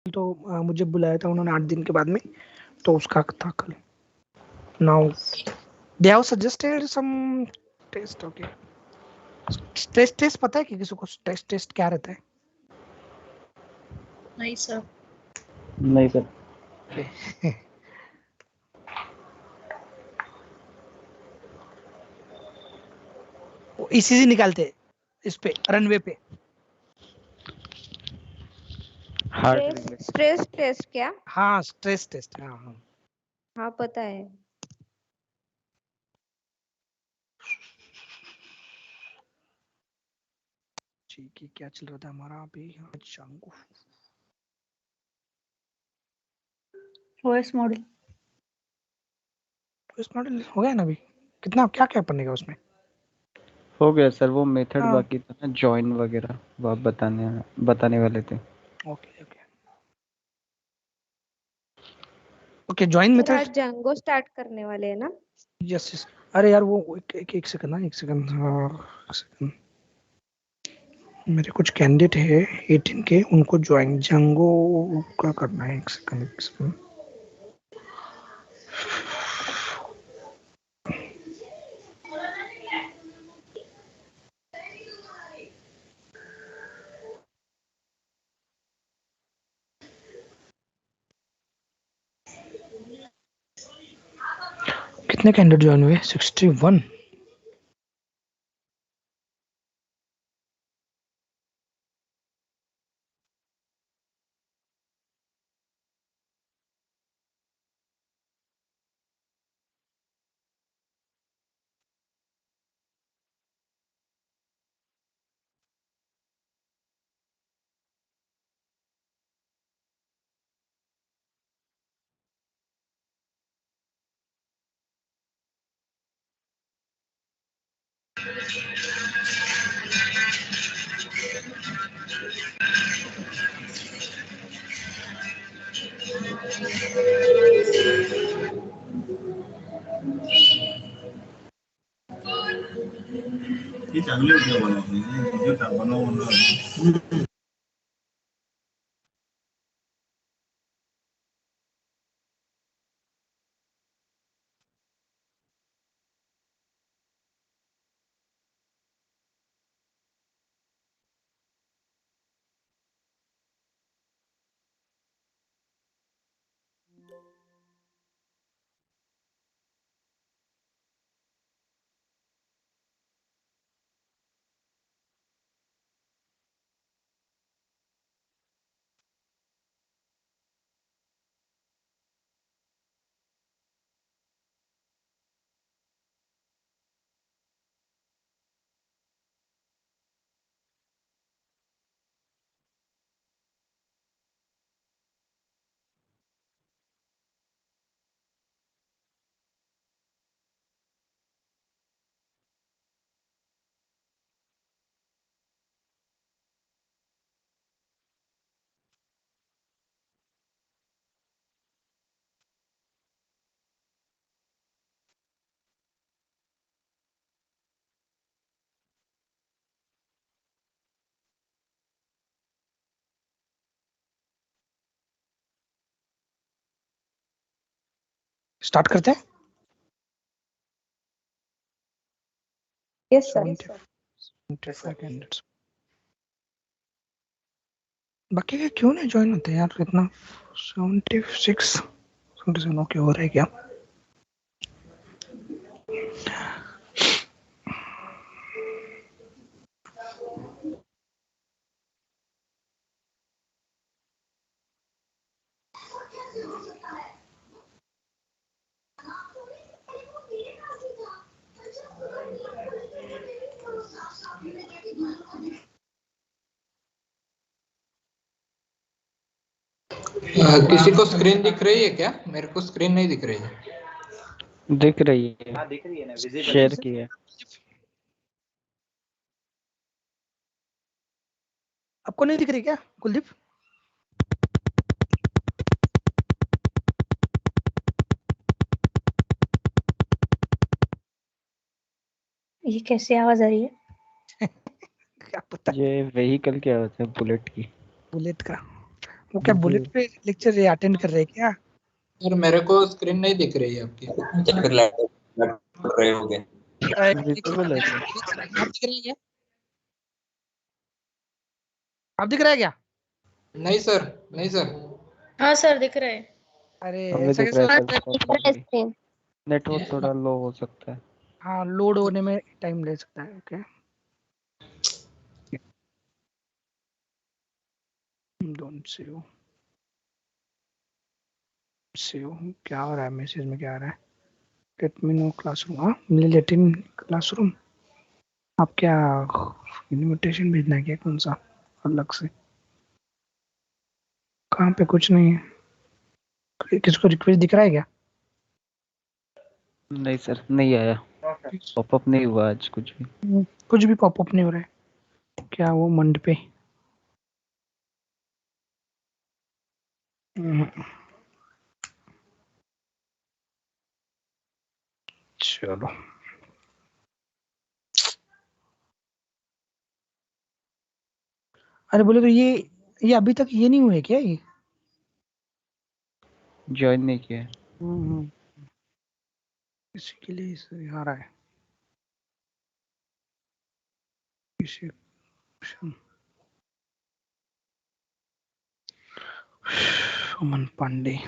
तो मुझे बुलाया था उन्होंने 8 दिन के बाद में, तो उसका था कल. Now they have suggested some test. Okay, test पता है कि किसी को टेस्ट क्या रहता है? नहीं सर. नहीं सर. वो ईसीजी निकालते हैं इस पे रनवे पे. स्ट्रेस टेस्ट क्या? हाँ, स्ट्रेस टेस्ट. हाँ हाँ हाँ पता है. ठीक है, क्या चल रहा था हमारा अभी? जांगो ओएस मॉडल. इस मॉडल हो गया ना अभी. कितना क्या क्या पढ़ने का उसमें? हो गया सर. वो मेथड हाँ. बाकी था ना, जॉइन वगैरह, वो आप बताने वाले थे. Okay okay okay. Join sir method. आज जांगो स्टार्ट करने वाले हैं ना? Yes yes. अरे यार वो एक सेकंड ना, एक सेकंड. एक सेकंड. मेरे कुछ कैंडिडेट है 18 के, उनको ज्वाइन जांगो का करना है. एक सेकंड एक सेकंड. कितने कैंडिडेट ज्वाइन हुए? 61. ये चांगले वीडियो बनव स्टार्ट करते हैं. Yes sir. 75 कैंडिडेट्स. बाकी के क्यों नहीं ज्वाइन होते यार इतना? 76 77. ओके, हो रहा है क्या? किसी को स्क्रीन दिख रही है क्या? मेरे को स्क्रीन नहीं दिख रही है. दिख रही है. हाँ दिख रही है ना, विजिबल शेयर की है. आपको नहीं दिख रही क्या कुलदीप? ये कैसे आवाज आ रही है? क्या पता. ये व्हीकल क्या होता है? बुलेट की. बुलेट का. वो क्या जी। बुलेट पे लेक्चर अटेंड कर रहे हैं क्या? सर मेरे को स्क्रीन नहीं दिख रही है आपकी। फिर लैपटॉप रहे होगे। विजिबल है सर। आप दिख रहे हैं क्या? आप दिख रहा है क्या? नहीं सर, नहीं सर। हाँ सर दिख रहा है। अरे हमें ऐसा दिख कैसे रहा है हो सकता सर है? प्रॉपर्ली। नेटवर्क थोड़ा लो हो सकता है। हाँ, लोड होने में टाइम ले सकता है। ओके, डोंट सी यू क्या हो रहा है? मैसेज में क्या आ रहा है? Let me know classroom. हाँ, लेट इन क्लासरूम। आप क्या इनविटेशन भेजना है क्या? कौन सा अलग से? कहाँ पे? कुछ नहीं है। किसको रिक्वेस्ट दिख रहा है क्या? नहीं सर, नहीं आया। पॉपअप नहीं हुआ आज कुछ भी। कुछ भी पॉपअप नहीं हो रहा है क्या? वो मंड पे चलो। अरे बोले तो ये अभी तक ये नहीं हुए क्या ये? ज्वाइन नहीं किया है। इसी के लिए इसे आ रहा है। इसे सुमन पांडे।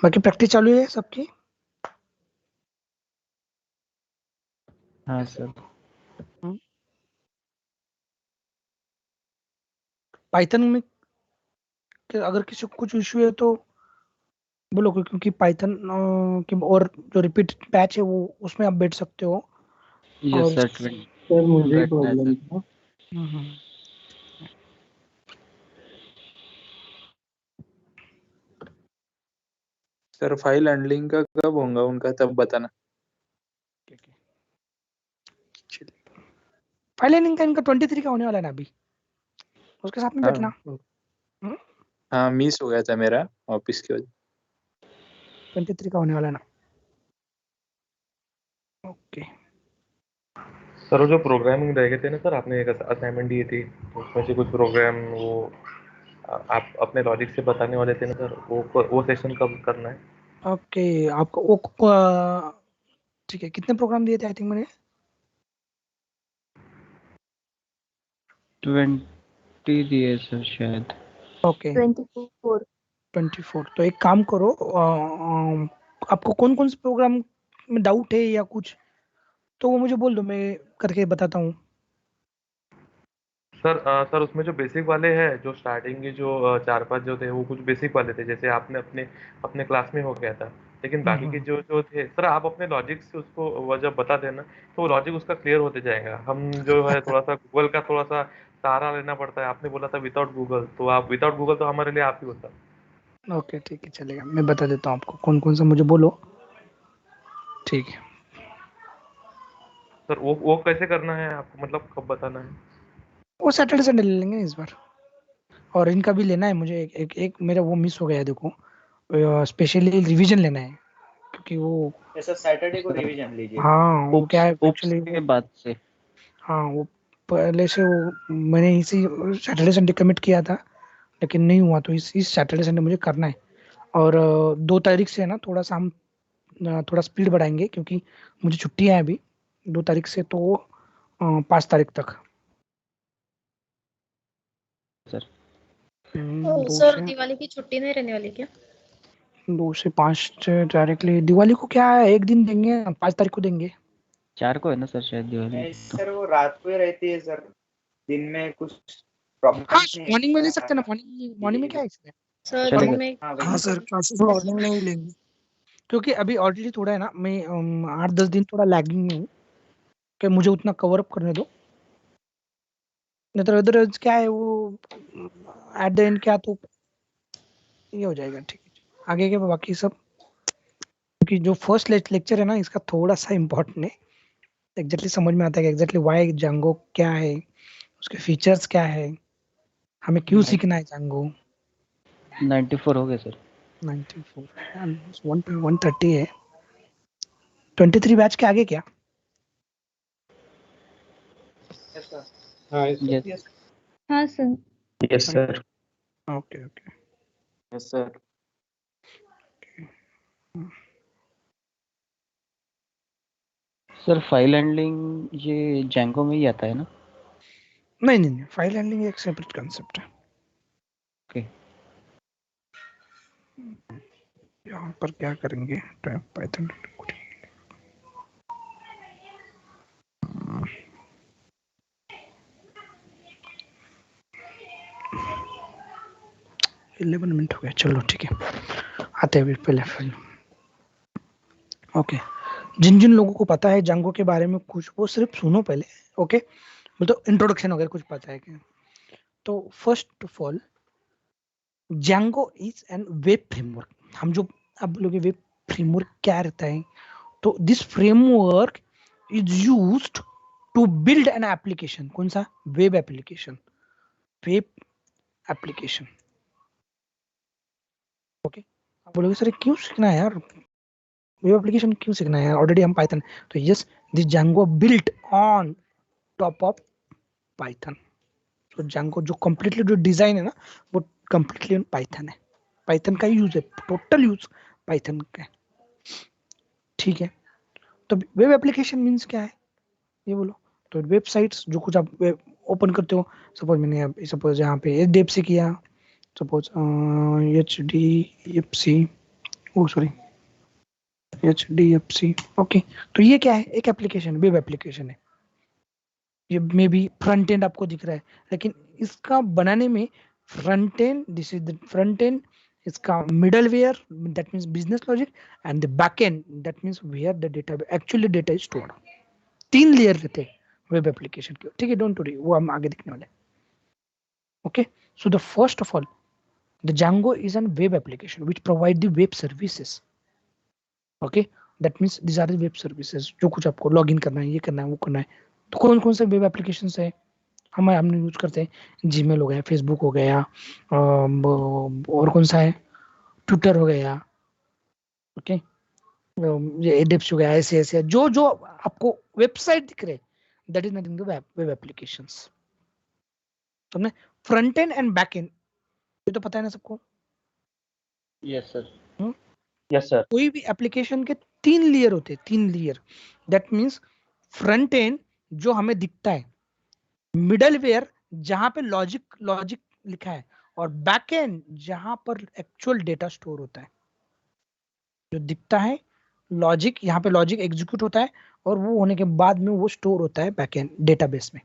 बाकी प्रैक्टिस चालू है सबकी? हाँ सर। पाइथन में अगर किसी को कुछ इशू है तो बोलो, क्योंकि पाइथन की और जो रिपीट पैच है वो उसमें आप बैठ सकते हो। यस और सर, सर मुझे बैठना है प्रॉब्लम सर। था। हम्म, सर फाइल हैंडलिंग का कब होगा उनका, तब बताना। फाइल लाइनिंग का इनका 23 का होने वाला है ना अभी, उसके साथ में हाँ बैठना। हम्म? हाँ, मिस हो गया था मेरा ऑफिस की वजह। 23 का होने वाला है ना। ओके। सर वो जो प्रोग्रामिंग रह गए थे ना सर, आपने एक असाइनमेंट दी थी, तो उसमें से कुछ प्रोग्राम वो आप अपने लॉजिक से बताने वाले थे ना सर, वो सेशन कब करना है? ओके, आपको वो ठीक है। कितने प्रोग्राम दिए थे आई थिंक मैंने? 20 दिए सर शायद। ओके, 24। 24। तो एक काम करो, आपको कौन कौन से प्रोग्राम में डाउट है या कुछ, तो वो मुझे बोल दो, मैं करके बताता हूँ। सर उसमें जो बेसिक वाले हैं, जो स्टार्टिंग के जो 4-5 जो थे वो कुछ बेसिक वाले थे, जैसे आपने अपने अपने क्लास में हो गया था। लेकिन बाकी के जो जो थे सर, आप अपने लॉजिक से उसको वो जब बता देना, तो वो लॉजिक उसका क्लियर होते जाएगा। हम जो है थोड़ा सा गूगल का थोड़ा सा सहारा लेना पड़ता है। आपने बोला था विदाउट गूगल, तो आप विदाउट गूगल तो हमारे लिए आप ही होता। ओके ठीक है, चलेगा। मैं बता देता हूँ आपको कौन कौन सा, मुझे बोलो। ठीक है। सर वो कैसे करना है आपको, मतलब कब बताना है? वो सैटरडे संडे ले लेंगे इस बार। और इनका भी लेना है मुझे। एक मेरा वो मिस हो गया है, देखो। स्पेशली रिवीजन लेना है, क्योंकि वो सर सैटरडे को सर रिवीजन लीजिए। हाँ, वो क्या है उप्स एक्चुअली, के बाद से। हाँ वो पहले से वो मैंने इसी सैटरडे संडे कमिट किया था, लेकिन नहीं हुआ। तो इस सैटरडे संडे मुझे करना है। और 2 तारीख से है ना, थोड़ा सा हम थोड़ा स्पीड बढ़ाएंगे, क्योंकि मुझे छुट्टियां हैं अभी 2 तारीख से, तो 5 तारीख तक। सर 2 सर से दिवाली की छुट्टी नहीं रहने वाली क्या? 2 से 5 डायरेक्टली दिवाली को क्या है, एक दिन देंगे, 5 तारीख को देंगे। 4 को है ना सर शायद दिवाली नहीं तो। सर, वो रात को ही रहती है सर, दिन में कुछ हाँ, प्रॉब्लम नहीं मॉर्निंग में ले सकते हैं ना। मॉर्निंग में क्या है इसमें? सर चलेगा। दिन में हाँ हाँ वही। सर, क्लासेस मॉर्निंग में ही लेंगे, क्योंकि अभी ऑलरेडी थोड़ा है ना, मैं 8-10 दिन थोड़ा लैगिंग में हूँ, कि मुझे उतना कवर अप करने दो। नहीं तो इधर क्या है वो, एट द एंड क्या, तो ये हो जाएगा। ठीक है, आगे के बाकी सब, क्योंकि जो फर्स्ट लेक्चर है ना इसका थोड़ा सा इम्पोर्टेंट है। एग्जैक्टली समझ में आता है कि एग्जैक्टली वाई जांगो क्या है, उसके फीचर्स क्या है, हमें क्यों सीखना है जांगो। 94 हो गए सर। 94 130 है। 23 बैच के आगे क्या? हाँ यस। हाँ sir. Yes sir. Okay okay yes sir. Sir file handling ये जैंगो में ही आता है ना? नहीं नहीं नहीं, फाइल हैंडलिंग एक सेपरेट कंसेप्ट है। ओके। यहाँ पर क्या करेंगे, टाइप पाइथन इलेवन मिनट हो गया, चलो ठीक है, आते हैं अभी पहले फिर। ओके, जिन जिन लोगों को पता है जांगो के बारे में कुछ, वो सिर्फ सुनो पहले। ओके, तो इंट्रोडक्शन वगैरह कुछ पता है क्या? तो first of all, Django is an web framework. हम जो अब बोलोगे वेब फ्रेमवर्क क्या रहता है, तो this framework is used to build an application. कौन सा? Web application. Web application. Okay, आप बोलोगे सर क्यों सीखना है यार, वेब एप्लीकेशन क्यों सीखना है यार, ऑलरेडी हम पाइथन। तो yes, this Django built on top of Python. तो जांगो जो कंप्लीटली जो डिजाइन है ना, वो कंप्लीटली ऑन पाइथन है। पाइथन का यूज है, टोटल यूज पाइथन का है। ठीक है, तो वेब एप्लीकेशन मींस क्या है ये बोलो। तो वेबसाइट्स जो कुछ आप ओपन करते हो, सपोज यहाँ पे HDFC किया, सपोज HDFC, ओ सॉरी HDFC। ओके, तो ये क्या है? एक एप्लीकेशन, वेब एप्लीकेशन है। ये मे बी फ्रंट एंड आपको दिख रहा है, लेकिन इसका बनाने में front end, this is the front end, इसका middleware that means business logic, and the back end that means where the data actually data is stored. 3 layer रहते हैं वेब एप्लीकेशन के, ठीक है, डोंट वरी, वो हम आगे दिखने वाले। Okay, so the first of all, the Django is an web application which provide the web services. Okay, that means this are the web services. जो कुछ आपको लॉगिन करना है, ये करना है, वो करना है। तो कौन कौन से वेब एप्लीकेशंस है हमने यूज करते हैं? जीमेल हो गया, फेसबुक हो गया, और कौन सा है, ट्विटर हो गया, ओके, ये एडेप्स हो गया, ऐसे जो जो आपको वेबसाइट दिख रहे, that is nothing the web applications. तुमने front end and back end, ये तो पता है ना सबको? Yes sir. Yes sir. कोई भी एप्लीकेशन के 3 लेयर होते हैं, 3 layer. That means front end जो हमें दिखता है, मिडलवेयर जहां पे लॉजिक लिखा है, और बैक एंड जहां पर एक्चुअल डेटा स्टोर होता है। जो दिखता है लॉजिक, यहाँ पे लॉजिक एग्जीक्यूट होता है, और वो होने के बाद में वो स्टोर होता है बैक एंड डेटाबेस में।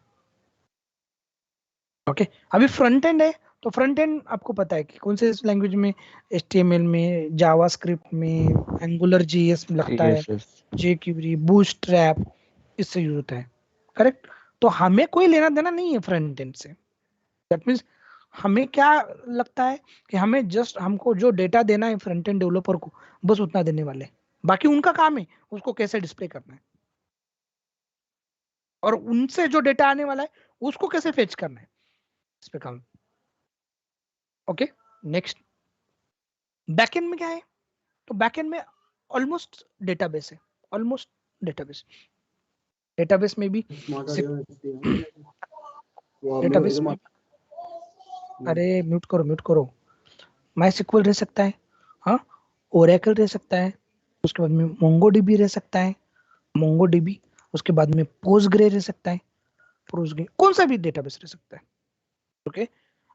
ओके, अभी फ्रंट एंड है, तो फ्रंट एंड आपको पता है कि कौन से लैंग्वेज में, HTML में, जावास्क्रिप्ट में, एंगुलर JS में लगता है, jQuery, बूटस्ट्रैप, इससे यूज होता है, करेक्ट? तो हमें कोई लेना देना नहीं है फ्रंट एंड से। दैट मींस हमें क्या लगता है कि हमें जस्ट हमको जो डेटा देना है फ्रंट एंड डेवलपर को, बस उतना देने वाले, बाकी उनका काम है उसको कैसे डिस्प्ले करना है, और उनसे जो डेटा आने वाला है उसको कैसे फेच करना है, इस पे काम। ओके, नेक्स्ट, बैकएंड में क्या है? तो बैकएंड में ऑलमोस्ट डेटाबेस है, ऑलमोस्ट डेटाबेस में भी डेटाबेस में, अरे म्यूट करो, MySQL रह सकता है, हाँ, ओरेकल रह सकता है, उसके बाद में MongoDB रह सकता है, MongoDB, उसके बाद में पोस्टग्रे रह सकता है, पोस्टग्रे, कौन सा भी डेटाबेस रह सकता है। ओके,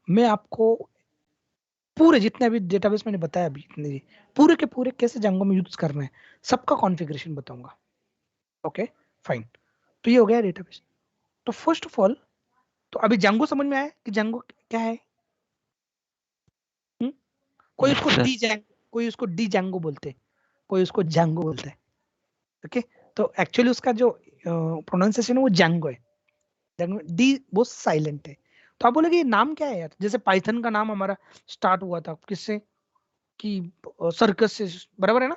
मैं आपको पूरे जितने भी डेटाबेस मैंने बताया अभी, इतने पूरे के पूरे कैसे जांगो में यूज करना है, सबका कॉन्फ़िगरेशन बताऊंगा। ओके फाइन, तो ये हो गया डेटाबेस। तो फर्स्ट ऑफ ऑल, तो अभी जांगो समझ में आया कि जांगो क्या है? कोई उसको डी जांगो, कोई उसको डी जांगो बोलते, कोई उसको जांगो बोलता है। ओके, तो एक्चुअली उसका जो प्रोनाउंसिएशन है वो जांगो है, डी वो साइलेंट है। तो आप बोलेगे ये नाम क्या है यार? जैसे पाइथन का नाम हमारा स्टार्ट हुआ था किससे, कि सर्कस से, बराबर है ना?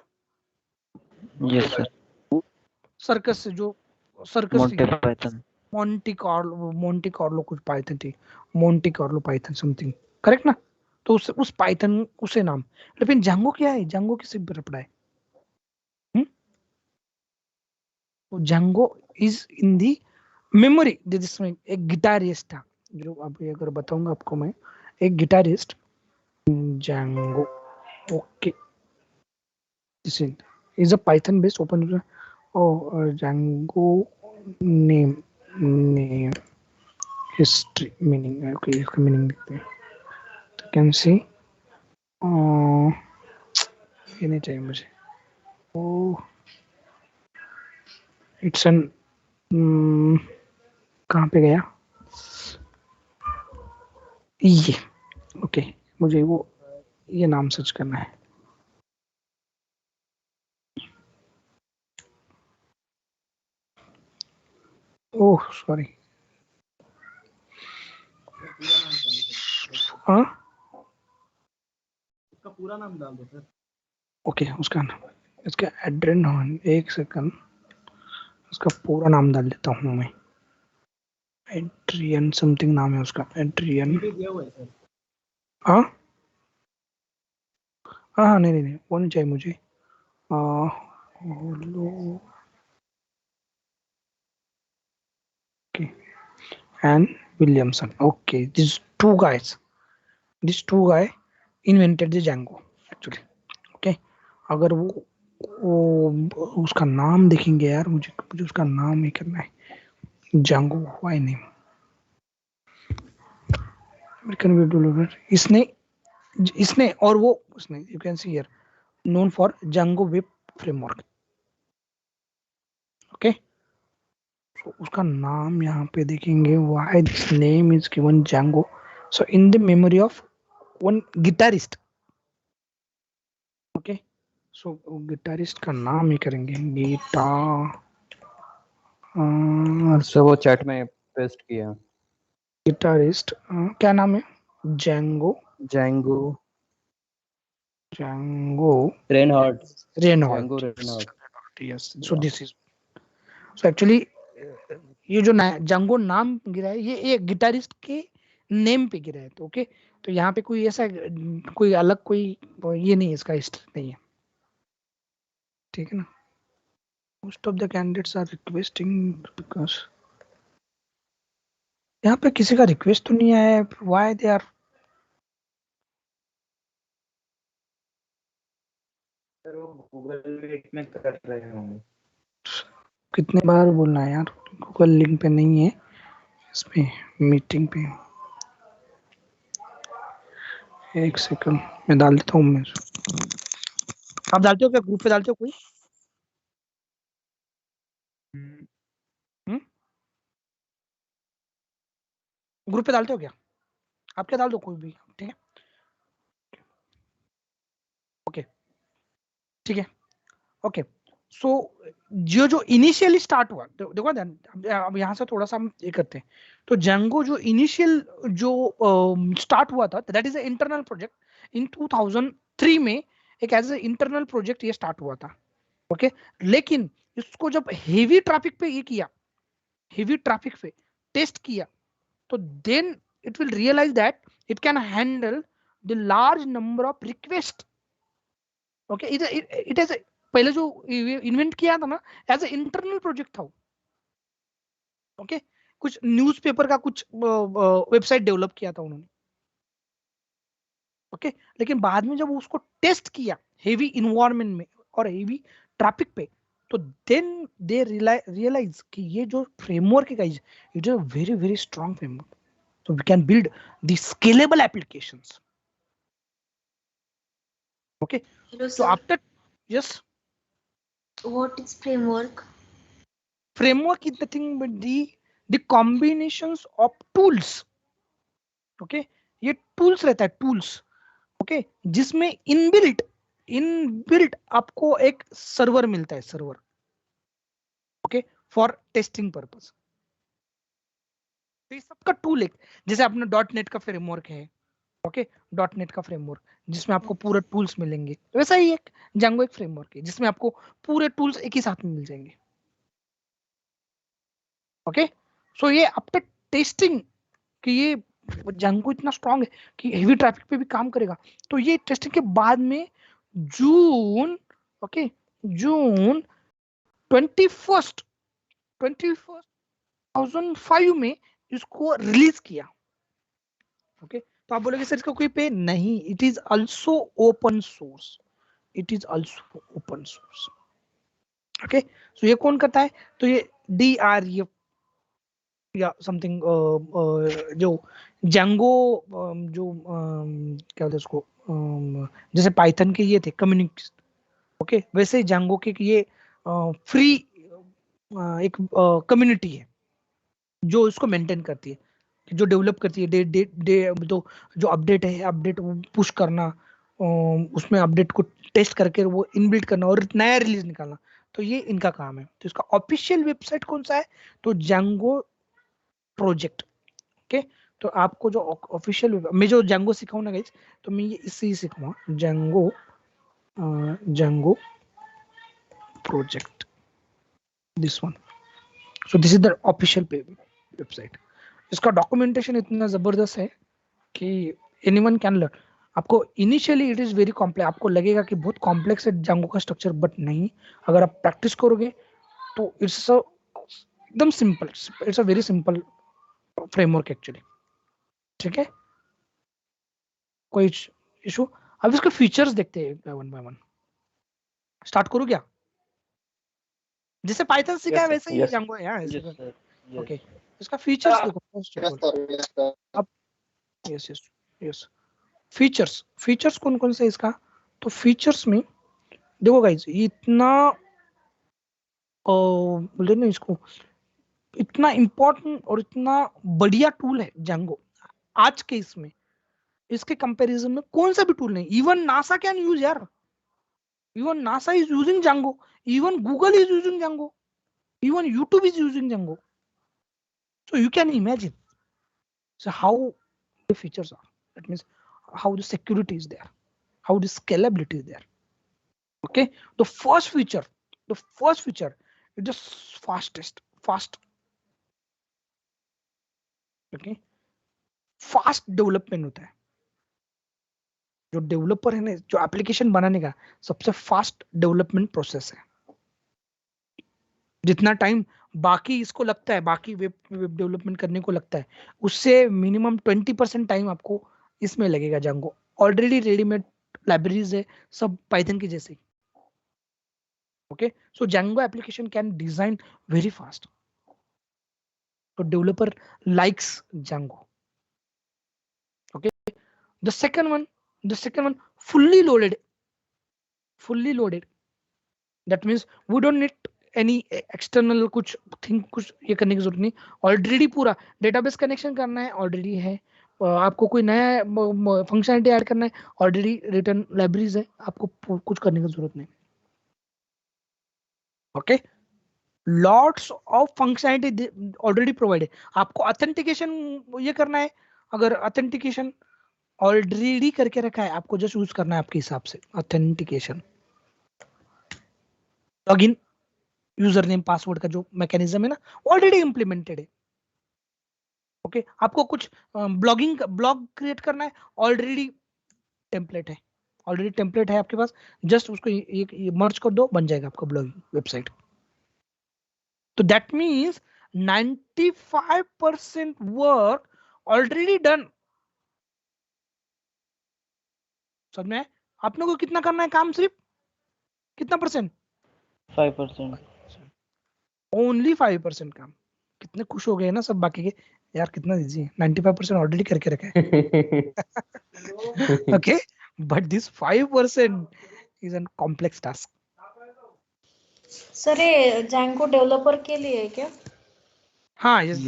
Yes sir. सर्कस से, जो circus Monty Python, Monte Carlo कुछ पाइथन थी, Monte Carlo Python something, correct ना? तो उस पाइथन उसे नाम, लेकिन जांगो क्या है? जांगो किससे पड़ा है? तो जांगो इज इन दी मेमोरी, जिसमें एक गिटारिस्ट था, जो अभी अगर बताऊंगा आपको मैं, एक guitarist Django. Okay, this is a Python based open. Django name history meaning. Okay, इसका meaning देखते हैं. तो can see. ये नहीं चाहिए मुझे. Oh, it's an कहाँ पे गया? ये. Okay, मुझे वो ये नाम सर्च करना है. Oh sorry. हाँ उसका पूरा नाम डाल दो सर. ओके, उसका नाम, इसका एड्रेन, एक सेकंड, उसका पूरा नाम डाल देता हूँ मैं. एड्रियन समथिंग नाम है उसका. एड्रियन. दिया हुआ है सर. हाँ हाँ, नहीं नहीं नहीं, वो नहीं चाहिए मुझे. Okay, and Williamson. Okay, these two guys invented the Django actually. Okay, अगर वो उसका नाम देखेंगे यार, मुझे उसका नाम ही करना है. Django why name? American web developer. इसने और वो उसने, you can see here, known for Django web framework. Okay, so उसका नाम यहाँ पे देखेंगे. why this name is given Django? So in the memory of one guitarist. Okay, so guitarist का नाम ही करेंगे गिटार. सर वो चैट में पेस्ट किया. गिटारिस्ट क्या नाम है? Django Reinhard. Reinhardt. Yes, so this is, so actually ये जो Django नाम गिरा है, ये गिटारिस्ट के नेम पे गिरा है. तो ओके, तो यहाँ पे कोई ऐसा कोई अलग कोई ये नहीं है, इसका हिस्ट्री नहीं है. ठीक है ना. Most of the candidates are requesting because यहाँ पे किसी का रिक्वेस्ट तो नहीं आया है. Why they are. सर वो गूगल मीट में कर रहे होंगे. कितने बार बोलना है यार, गूगल लिंक पे नहीं है, इसमें मीटिंग पे. एक सेकंड मैं डाल देता हूँ. मैं, आप डालते हो क्या ग्रुप पे? डालते हो कोई? ग्रुप पे डालते हो क्या? आप क्या डाल दो कोई भी. ठीक है, ओके ठीक है. ओके, सो जो इनिशियली स्टार्ट हुआ, देखो अब यहाँ से थोड़ा सा हम ये करते हैं. तो Django जो इनिशियल जो स्टार्ट हुआ था, that is a internal project. In 2003 में एक एज ए इंटरनल प्रोजेक्ट ये स्टार्ट हुआ था. ओके, लेकिन इसको जब हेवी ट्रैफिक पे ये किया, हेवी ट्रैफिक पे टेस्ट किया, तो then it will realize that it can handle the large number of requests. Okay, it has पहले जो इन्वेंट किया था ना, एज ए इंटरनल प्रोजेक्ट था. ओके, कुछ न्यूज़पेपर का कुछ वेबसाइट डेवलप किया था उन्होंने. ओके, लेकिन बाद में जब उसको टेस्ट किया हेवी इन्वायरमेंट में और हेवी ट्रैफिक पे, तो देन दे रियलाइज कि ये जो फ्रेमवर्क है guys, it is a very very strong framework. So we can build the scalable applications. Okay. Hello, so sir. after, yes. What is framework? Framework is nothing but the combinations of tools. Okay. ये tools रहता है, tools. Okay. जिसमें inbuilt आपको एक server मिलता है, server. Okay. For testing purpose. तो ये सबका टूल एक, जैसे अपना .NET का फ्रेमवर्क है. ओके, .NEट का फ्रेमवर्क जिसमें आपको पूरे टूल्स मिलेंगे, वैसा ही एक Django एक फ्रेमवर्क है जिसमें आपको पूरे टूल्स एक ही साथ में मिल जाएंगे. ओके, सो ये आफ्टर टेस्टिंग कि ये Django इतना स्ट्रांग है कि हेवी ट्रैफिक पे भी काम करेगा, तो ये टेस्टिंग के बाद में जून 21 2005 में इसको रिलीज किया. ओके तो आप बोलोगे सर इसका कोई पे नहीं, it is also open source, it is also open source. Okay so ये कौन करता है, तो ये DREF या समथिंग जो Django जो क्या बोलते हैं उसको, जैसे पाइथन के ये थे कम्युनिटी, ओके वैसे ही Django के ये फ्री एक कम्युनिटी है जो इसको मेंटेन करती है, जो डेवलप करती है तो जो अपडेट है अपडेट पुश करना, उसमें अपडेट को टेस्ट करके वो इनबिल्ट करना और नया रिलीज निकालना, तो ये इनका काम है। तो इसका ऑफिशियल वेबसाइट कौन सा है, तो Django प्रोजेक्ट। ओके तो आपको जो ऑफिशियल मैं जो Django सिखाऊं ना गाइस, तो मैं ये इससे ही सिखाऊंगा, Django project, this one. So this is the official website. इसका डॉक्यूमेंटेशन इतना जबरदस्त है कि एनीवन कैन लर्न। आपको initially it is very complex, आपको लगेगा कि बहुत कॉम्प्लेक्स है Django का स्ट्रक्चर, बट नहीं, अगर आप प्रैक्टिस करोगे तो इट्स एकदम simple, it's a very simple framework actually. ठीक है, कोई इशू? अब इसके फीचर्स देखते हैं वन बाय वन। स्टार्ट करूँ क्या? जैसे पाइथन सीखा है वैसे ही Django है ऐसे। ओके इसका फीचर्स देखो फर्स्ट ऑफ ऑल। अब यस यस यस फीचर्स कौन कौन से इसका, तो फीचर्स में देखो गाइस, इतना बोलते ना इसको, इतना इम्पोर्टेंट और इतना बढ़िया टूल है Django आज के इसमें, इसके कंपैरिजन में कौन सा भी टूल नहीं। इवन नासा कैन यूज यार, even NASA is using Django, even Google is using Django, even YouTube is using Django. So you can imagine so how the features are, that means how the security is there, how the scalability is there. Okay, the first feature is the fast, okay, fast development होता है। जो developer है ना, जो application बनाने का सबसे fast development process है। जितना टाइम बाकी इसको लगता है, बाकी वेब डेवलपमेंट करने को लगता है, उससे मिनिमम 20% टाइम आपको इसमें लगेगा Django। ऑलरेडी रेडीमेड लाइब्रेरीज है सब पाइथन की जैसे। Okay so Django application can design very fast, तो developer likes Django। Okay the second one fully loaded, that means we don't need any external कुछ ये करने की जरूरत नहीं, ऑलरेडी पूरा डेटाबेस कनेक्शन करना है ऑलरेडी है, आपको कोई नया फंक्शनलिटी ऐड करना है ऑलरेडी रिटर्न लाइब्रेरीज है, आपको कुछ करने की जरूरत नहीं। Okay lots of functionality already provided. आपको ऑथेंटिकेशन ये करना है, अगर ऑथेंटिकेशन ऑलरेडी करके रखा है, आपको जस्ट यूज करना है आपके हिसाब से। Authentication login user name password का जो मैकेनिज्म है ना, ऑलरेडी इंप्लीमेंटेड है। ओके आपको कुछ ब्लॉग क्रिएट करना है, ऑलरेडी टेम्पलेट है आपके पास, जस्ट उसको ये मर्ज कर दो, बन जाएगा आपका ब्लॉगिंग वेबसाइट। तो that means 95% work already done. समझ में? आपने को कितना करना है काम, सिर्फ कितना परसेंट? 5%। ओनली 5% काम। कितने खुश हो गए ना सब बाकी के, यार कितना इजी है, 95% ऑलरेडी करके रखा है। Okay but this 5% is an complex task. Sir ये Django डेवलपर के लिए है क्या? हाँ यस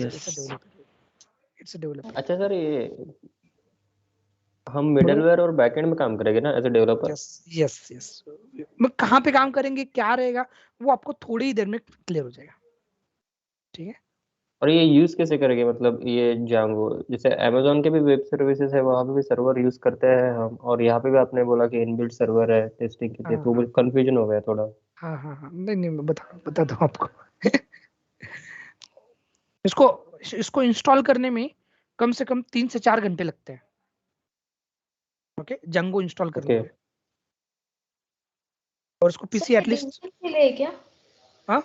इट्स अ डेवलपर। अच्छा सर, ये हम मिडलवेयर और बैकएंड में काम करेंगे ना एज ए डेवलपर? यस मैं कहाँ पे काम करेंगे, क्या रहेगा, वो आपको थोड़ी ही देर में क्लियर हो जाएगा। ठीक है, और ये यूज कैसे करेंगे, मतलब ये Django जैसे Amazon के भी वेब सर्विसेज है, वहाँ पे भी सर्वर यूज करते हैं हम, और यहाँ पे भी आपने बोला कि इनबिल्ट सर्वर है टेस्टिंग के लिए, तो मुझे कंफ्यूजन हो गया थोड़ा। हाँ नहीं मैं बता दूं आपको। इसको इंस्टॉल करने में कम से कम 3 से 4 घंटे लगते हैं। ओके Django इंस्टॉल करने में, और इसको पीसी एटलीस्ट के लिए है क्या? हाँ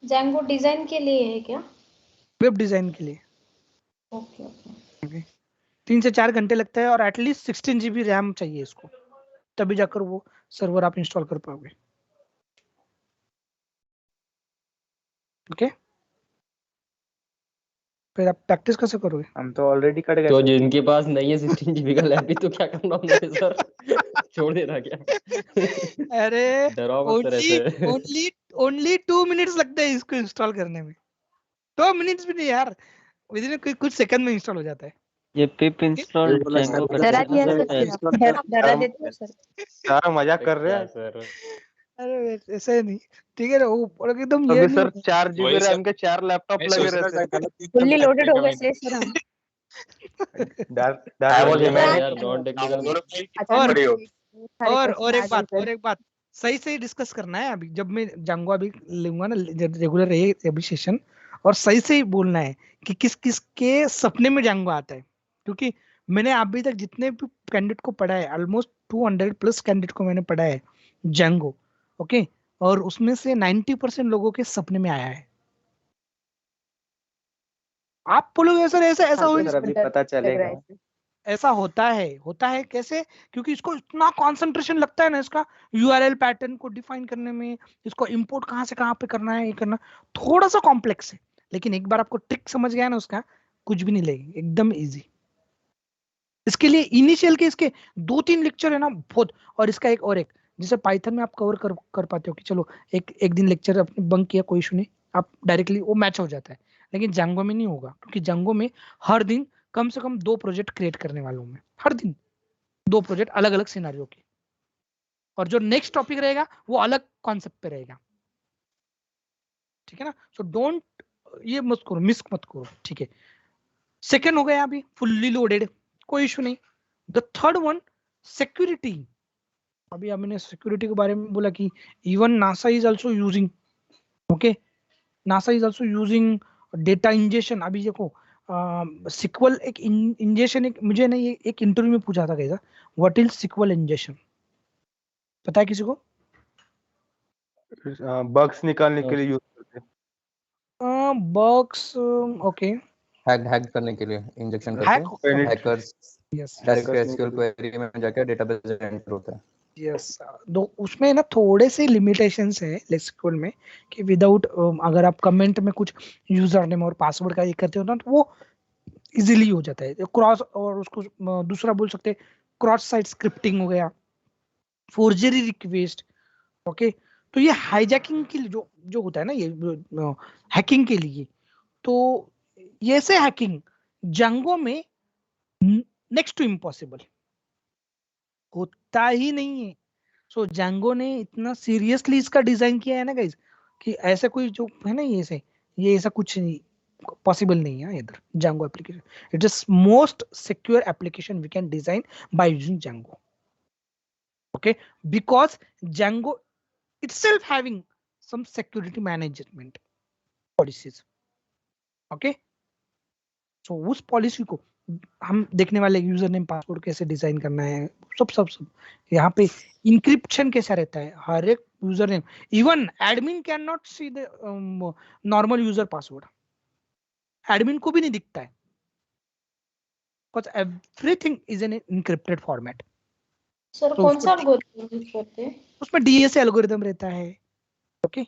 Django डिजाइन के लिए है क्या? वेब डिजाइन के लिए। ओके 3 से 4 घंटे लगता है और एटलीस्ट 16 GB रैम चाहिए इसको, तभी जाकर वो सर्वर आप इंस्टॉल कर पाओगे। ओके, फिर आप प्रैक्टिस कैसे करोगे? हम तो ऑलरेडी कट गए तो सर। जिनके पास नहीं है 16 GB का लैब भी तो क्या करना उन्होंने सर? छोड़ देना क्या? अरे डराओ मत सर ओनली ऐसे। ओनली ओनली 2 मिनट्स लगते हैं इसको इंस्टॉल करने में। 2 मिनट्स भी नहीं यार, विद इन कुछ सेकंड में इंस्टॉल हो जाता है। ये पिप इंस्टॉल बोला सर, Django डरा करते दिया हैं सर, डरा देते हो सर। क्या मजाक कर रहे क्या हैं सर? अरे ऐसे नहीं, ठीक है ना, वो और एकदम ये अभी नहीं सर होता। 4 GB वही सर, रैम के 4 लैपटॉप मैं लगे सोच रहा रहते था हैं। फुल्ली लोडेड हो गए इसलिए सर हम। डर लग We गया। are not technical. सारे और क्वेश्चन आ गए और एक बात सही सही डिस्कस करना है। अभी जब मैं जाऊंगा, अभी लूंगा ना रेगुलर अभी सेशन, और सही सही बोलना है कि किस किस के सपने में जाऊंगा आता है, क्योंकि मैंने अभी तक जितने भी कैंडिडेट को पढ़ा है, ऑलमोस्ट 200 प्लस कैंडिडेट को मैंने पढ़ा है जंगो, ओके, और उसमें से 90% लोगों के सपने में आया है। आप बोलोगे सर ऐसा ऐसा हो ही सर नहीं अभी पता चलेगा। ऐसा होता है कैसे? क्योंकि इसको इतना कंसंट्रेशन लगता है ना, इसका यूआरएल पैटर्न को डिफाइन करने में, इसको इंपोर्ट कहाँ से कहाँ पे करना है, ये करना थोड़ा सा कॉम्प्लेक्स है, लेकिन एक बार आपको ट्रिक समझ गया ना उसका, कुछ भी नहीं लगेगा, एकदम इजी। इसके लिए इनिशियल के इसके 2-3 लेक्चर है ना बहुत, और इसका एक जैसे पाइथन में आप कवर कर पाते हो कि चलो एक दिन लेक्चर अपने बंक किया, कोई इशू नहीं, आप डायरेक्टली वो मैच हो जाता है, लेकिन जांगो में नहीं होगा, क्योंकि जांगो में हर दिन कम से कम 2 प्रोजेक्ट क्रिएट करने वाला हूं मैं, हर दिन 2 प्रोजेक्ट अलग अलग सिनारियो के, और जो नेक्स्ट टॉपिक रहेगा वो अलग कॉन्सेप्ट पे रहेगा, ठीक है ना। सो डोंट ये मत करो, मिस मत करो, ठीक है। सेकंड हो गया अभी फुल्ली लोडेड, कोई इशू नहीं। The third one, security. अभी हमने सिक्योरिटी के बारे में बोला कि even NASA is also using, okay, NASA is also using data injection. अभी देखो सिक्वल एक इंजेक्शन, एक मुझे ना ये एक इंटरव्यू में पूछा था कैसा, व्हाट इज सिक्वल इंजेक्शन, पता है किसी को? बग्स निकालने के लिए यूज करते हैं। बग्स, ओके, हैक करने के लिए इंजेक्शन करते हैं hackers. Yes direct SQL query में जाकर डेटाबेस एंटर होता है। यस, दो उसमें ना थोड़े से लिमिटेशंस है लेक्सिकल में, कि विदाउट अगर आप कमेंट में कुछ यूजर नेम और पासवर्ड का ये करते हो ना, तो वो इजीली हो जाता है क्रॉस, और उसको दूसरा बोल सकते हैं क्रॉस साइट स्क्रिप्टिंग हो गया, फोर्जरी रिक्वेस्ट, ओके। तो ये हाईजैकिंग के लिए जो होता है ना, ये हैकिंग के लिए, तो ये से हैकिंग जांगो में नेक्स्ट टू इम्पॉसिबल, होता ही नहीं है। सो जांगो ने इतना सीरियसली इसका डिजाइन किया है ना गाइस, कि ऐसा कोई जो है ना, ये ऐसा कुछ नहीं पॉसिबल नहीं है इधर Django application. It is most secure application we can design by using Django, okay, because Django itself having some security management policies, okay। so उस पॉलिसी को हम देखने वाले, यूजर नेम पासवर्ड कैसे डिजाइन करना है, सब यहाँ पे इंक्रिप्शन कैसा रहता है, हर एक user name, even admin can not see the normal user password, admin को भी नहीं दिखता है, because everything is in an encrypted format। Sir तो कौन उसको सा एल्गोरिथम यूज करते हैं? उसमें डीएसए एल्गोरिदम रहता है, ओके,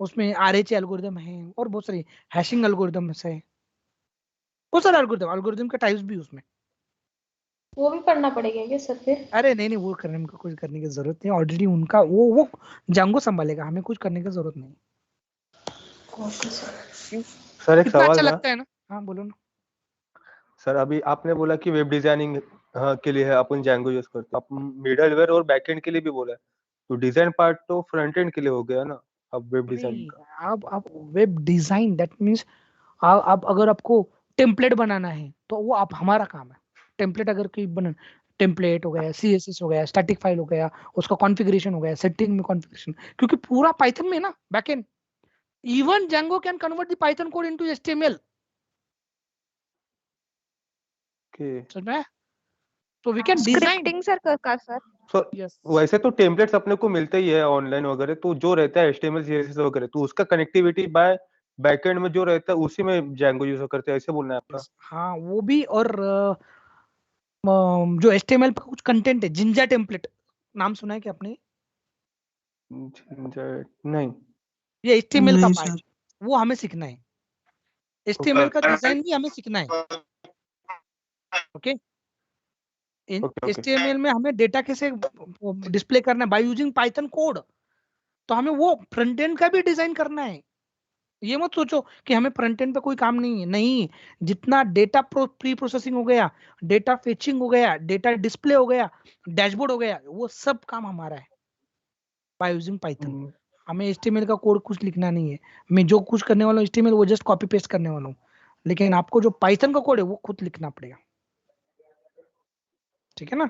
उसमें आरएचए एल्गोरिदम है, और बहुत सारी हैशिंग एल्गोरिदम है, बहुत सारे एल्गोरिदम के टाइप्स भी उसमें। वो भी पढ़ना पड़ेगा क्या सर फिर? अरे नहीं, वो करने में कुछ करने की जरूरत नहीं, ऑलरेडी उनका वो जांगो संभालेगा, हमें कुछ करने की जरूरत नहीं। Okay sir. सर एक कितना सवाल अच्छा था लगता है ना। हाँ बोलो ना। सर, अभी आपने बोला कि वेब डिजाइनिंग के लिए है अपन Django यूज करते हैं, आप मिडलवेयर और बैकएंड के लिए भी बोला है, तो डिजाइन पार्ट तो फ्रंट एंड के लिए हो गया ना, अब वेब डिजाइनिंग का। आप वेब डिजाइन, दैट मीन्स आप अगर आपको टेम्पलेट बनाना है तो वो आप हमारा काम है। टेम्पलेट अगर कोई बना, टेम्पलेट हो गया, सीएसएस हो गया, स्टैटिक फाइल हो गया, उसका कॉन्फ़िगरेशन हो गया, सेटिंग में कॉन्फ़िगरेशन, क्योंकि पूरा पाइथन में ना backend, even Django can convert the Python code into HTML, okay, समझ में? तो we can design. Scripting sir का सर। सो यस, वैसे तो टेम्पलेट्स अपने को मिलते ही है ऑनलाइन वगैरह, तो जो रहता है HTML CSS वगैरह, तो उसका कनेक्टिविटी बाय बैकएंड में जो रहता है उसी में Django यूज करते हैं, ऐसे बोलना है आपका? हाँ वो भी, और जो HTML का कुछ कंटेंट है, जिंजा टेम्पलेट, नाम सुना है क्या आपने? नहीं। ये HTML का नहीं पार्ट, सर। वो हमें सीखना है। HTML का डिजाइन भी हमें सीखना है। Okay, okay. HTML में हमें डेटा कैसे डिस्प्ले करना है बाय यूजिंग पाइथन कोड, तो हमें वो फ्रंट एंड का भी डिजाइन करना है। ये मत सोचो कि हमें फ्रंट एंड पे कोई काम नहीं है, नहीं। जितना डेटा प्री प्रोसेसिंग हो गया, डेटा फेचिंग हो गया, डेटा डिस्प्ले हो गया, डैशबोर्ड हो गया, वो सब काम हमारा है बाय यूजिंग पाइथन। हमें HTML का कोड कुछ लिखना नहीं है। मैं जो कुछ करने वाला हूँ HTML वो जस्ट कॉपी पेस्ट करने वाला हूँ, लेकिन आपको जो पाइथन का कोड है वो खुद लिखना पड़ेगा। ठीक है ना?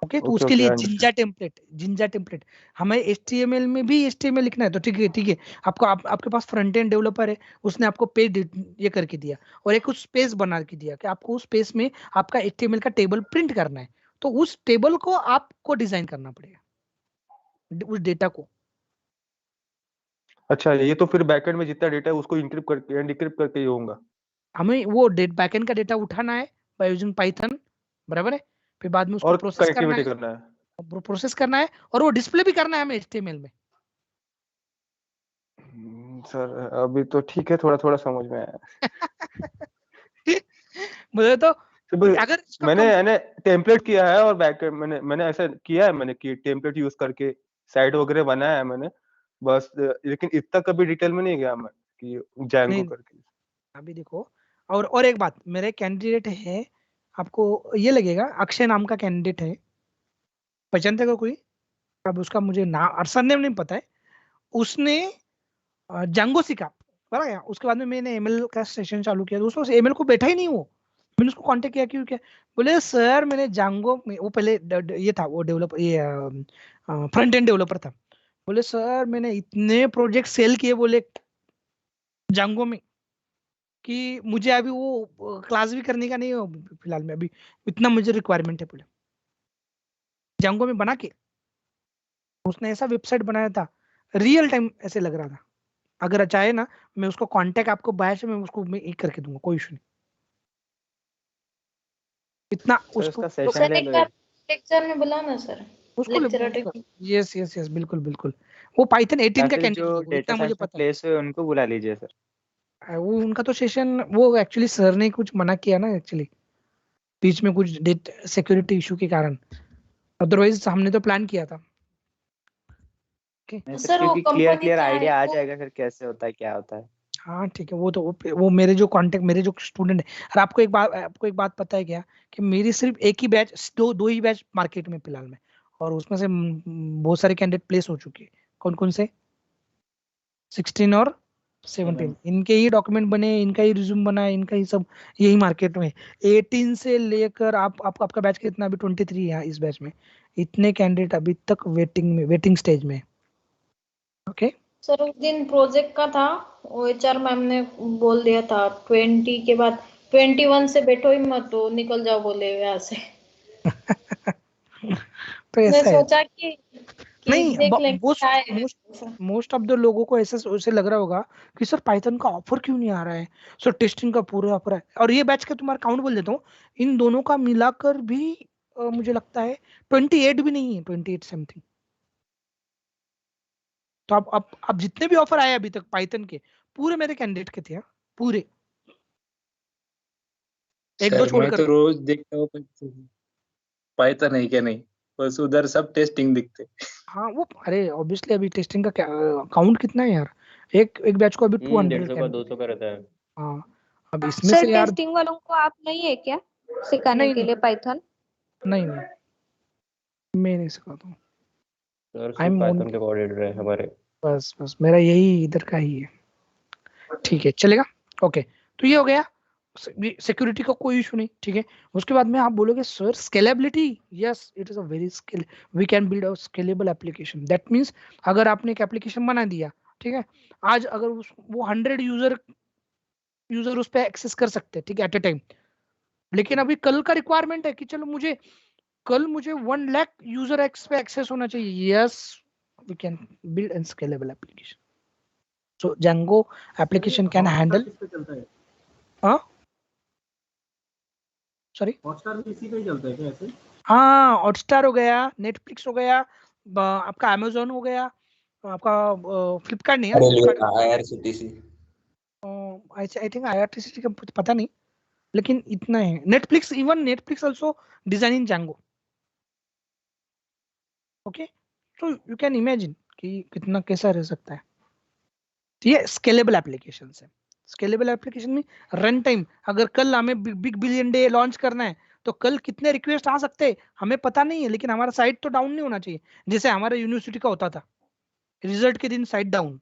ओके, तो उसके लिए जिंजा टेम्पलेट हमें HTML में भी HTML लिखना है, तो ठीक है ठीक है। आपके पास फ्रंट एंड डेवलपर है, उसने आपको पेज ये करके दिया और एक उस स्पेस बना के दिया कि आपको उस स्पेस में आपका HTML का टेबल प्रिंट करना है, तो उस टेबल को आपको डिजाइन करना पड़ेगा, उस डेटा को। अच्छा, ये तो फिर बैकएंड में जितना डेटा है उसको इंक्रिप्ट करके एंड डिक्रिप्ट करके ही होगा। हमें वो बैकएंड का डेटा उठाना है बाय यूजिंग पाइथन, बराबर है। फिर बाद में उसको और प्रोसेस करना कनेक्टिविटी है, करना है। और वो डिस्प्ले भी करना है हमें HTML में। सर अभी तो ठीक है, थोड़ा थोड़ा समझ में आया। मुझे तो तो अगर इसका मैंने टेम्पलेट किया है और बैकएंड मैंने ऐसा किया है, मैंने कि टेम्पलेट यूज करके साइट वगैरह बनाया है मैंने, बस। लेकिन इतना कभी डिटेल में नहीं गया मैं कि Django नहीं, करके। अभी देखो, और एक बात, मेरे कैंडिडेट है, आपको ये लगेगा अक्षय नाम का कैंडिडेट है, पहचानते हो कोई? अब उसका मुझे नाम और सरनेम नहीं पता है। उसने जांगो सीखा, बराबर है? उसके बाद में मैंने ML का सेशन चालू किया, तो उसमें ML को बैठा ही नहीं वो। मैंने उसको कांटेक्ट किया, क्यों क्या? बोले सर मैंने जांगो में, वो पहले ये था, वो डेवलपर, ये फ्रंट एंड डेवलपर था। बोले सर मैंने इतने प्रोजेक्ट सेल किए, बोले जांगो में, कि मुझे अभी वो क्लास भी करने का नहीं है फिलहाल में, अभी इतना मुझे रिक्वायरमेंट है। बोले जांगो में बना के उसने ऐसा वेबसाइट बनाया था, रियल टाइम ऐसे लग रहा था। अगर चाहे ना, मैं उसको कांटेक्ट आपको बाहर से मैं उसको मैं एक करके दूंगा, कोई इशू नहीं। इतना उसको सर एक बार लेक्चर में बुलाना सर, उसको लेक्चर। यस यस यस, बिल्कुल बिल्कुल। वो पाइथन 18 का कैंडिडेट जो है, वो डेटा इतना मुझे साइंस में पता प्लेस हुए उनको बुला लीजिए सर। है। वो उनका तो सेशन, वो एक्चुअली सर ने कुछ मना किया ना एक्चुअली, बीच में कुछ सिक्योरिटी इशू के कारण, अदरवाइज हमने तो प्लान किया था। नहीं सर, सर वो क्योंकि क्लियर कंपनी आइडिया आ जाएगा फिर कैसे होता है क्या होता है। हाँ ठीक है, वो तो वो मेरे जो कांटेक्ट, मेरे जो स्टूडेंट है। और आपको एक बात पता है क्या, कि मेरी सिर्फ एक ही बैच, दो ही बैच मार्केट में फिलहाल में, और उसमें से बहुत सारे कैंडिडेट प्लेस हो चुके हैं। कौन कौन से? 16 और 17, इनके ही डॉक्यूमेंट बने, इनका ही रिज्यूम बना है, इनका ही सब यही मार्केट में। 18 से लेकर आपका बैच कितना? अभी 23 है इस बैच में। इतने कैंडिडेट अभी तक वेटिंग स्टेज में। ओके सर उस दिन प्रोजेक्ट का था, वो HR मैम ने बोल दिया था 20 के बाद 21 से बैठो ही मत, तो निकल जाओ बोले यहाँ से। तो मैं ऐसा है। सोचा कि नहीं, देख लेंगे क्या है। मोस्ट ऑफ द लोगों को ऐसे लग रहा होगा कि सर पाइथन का ऑफर क्यों नहीं आ रहा है, सर टेस्टिंग का पूरा ऑफर है। और ये बैच का तुम्हारा काउंट बोल देता हूँ, इन दोनों का मिलाकर भी मुझे लगता है 28 भी नहीं है, 28 समथिंग। तो अब जितने भी ऑफर आए अभी तक पाइथन के, पूरे मेरे कैंडिडेट के थे, पूरे, एक दो सर मैं छोड़कर। तो रोज देखता हूँ पाइथन है क्या नहीं, बस उधर सब टेस्टिंग दिखते। हाँ वो, अरे ऑब्वियसली अभी टेस्टिंग का काउंट कितना है यार, एक बैच को अभी 200 150 का 200 का रहता है। हाँ, अब इसमें सर से यार, टेस्टिंग वालों को आप नहीं है क्या सिखाने नहीं के लिए पाइथन? नहीं मैं नहीं सिखाता हूँ। सर आई सिर्फ एम पाइथन के कोऑर्डिनेटर है हमारे। बस मेरा यही इधर का ही है। ठीक है, चलेगा। ओके, तो ये हो गया, सिक्योरिटी का कोई इशू नहीं। ठीक है, उसके बाद में आप बोलोगे sir scalability, yes it is a very scale, we can build a scalable application. That means अगर आपने एक एप्लीकेशन बना दिया, ठीक है, आज अगर वो 100 यूजर उस पर एक्सेस कर सकते हैं, ठीक है, एट ए टाइम। लेकिन अभी कल का रिक्वायरमेंट है कि चलो कल मुझे 1 लाख यूजर एक्स पे एक्सेस होना चाहिए, yes we can build an scalable application. So Django application can handle. किस पे चलता है? हाँ सॉरी हॉटस्टार भी इसी पे ही चलता है क्या ऐसे? हाँ हॉटस्टार हो गया, नेटफ्लिक्स हो गया, आपका अमेजोन हो गया, आपका फ्लिपकार्ट नहीं है, IRCTC आई थिंक IRCTC का पता नहीं, लेकिन इतना है. Netflix, even Netflix also design in Django. Okay, तो यू कैन इमेजिन कि कितना कैसा रह सकता है. तो ये स्केलेबल एप्लीकेशन है. स्केलेबल एप्लीकेशन में रन टाइम, अगर कल हमें बिग बिलियन डे लॉन्च करना है तो कल कितने रिक्वेस्ट आ सकते हैं हमें पता नहीं है, लेकिन हमारा साइट तो डाउन नहीं होना चाहिए, जैसे हमारे यूनिवर्सिटी का होता था, रिजल्ट के दिन साइट डाउन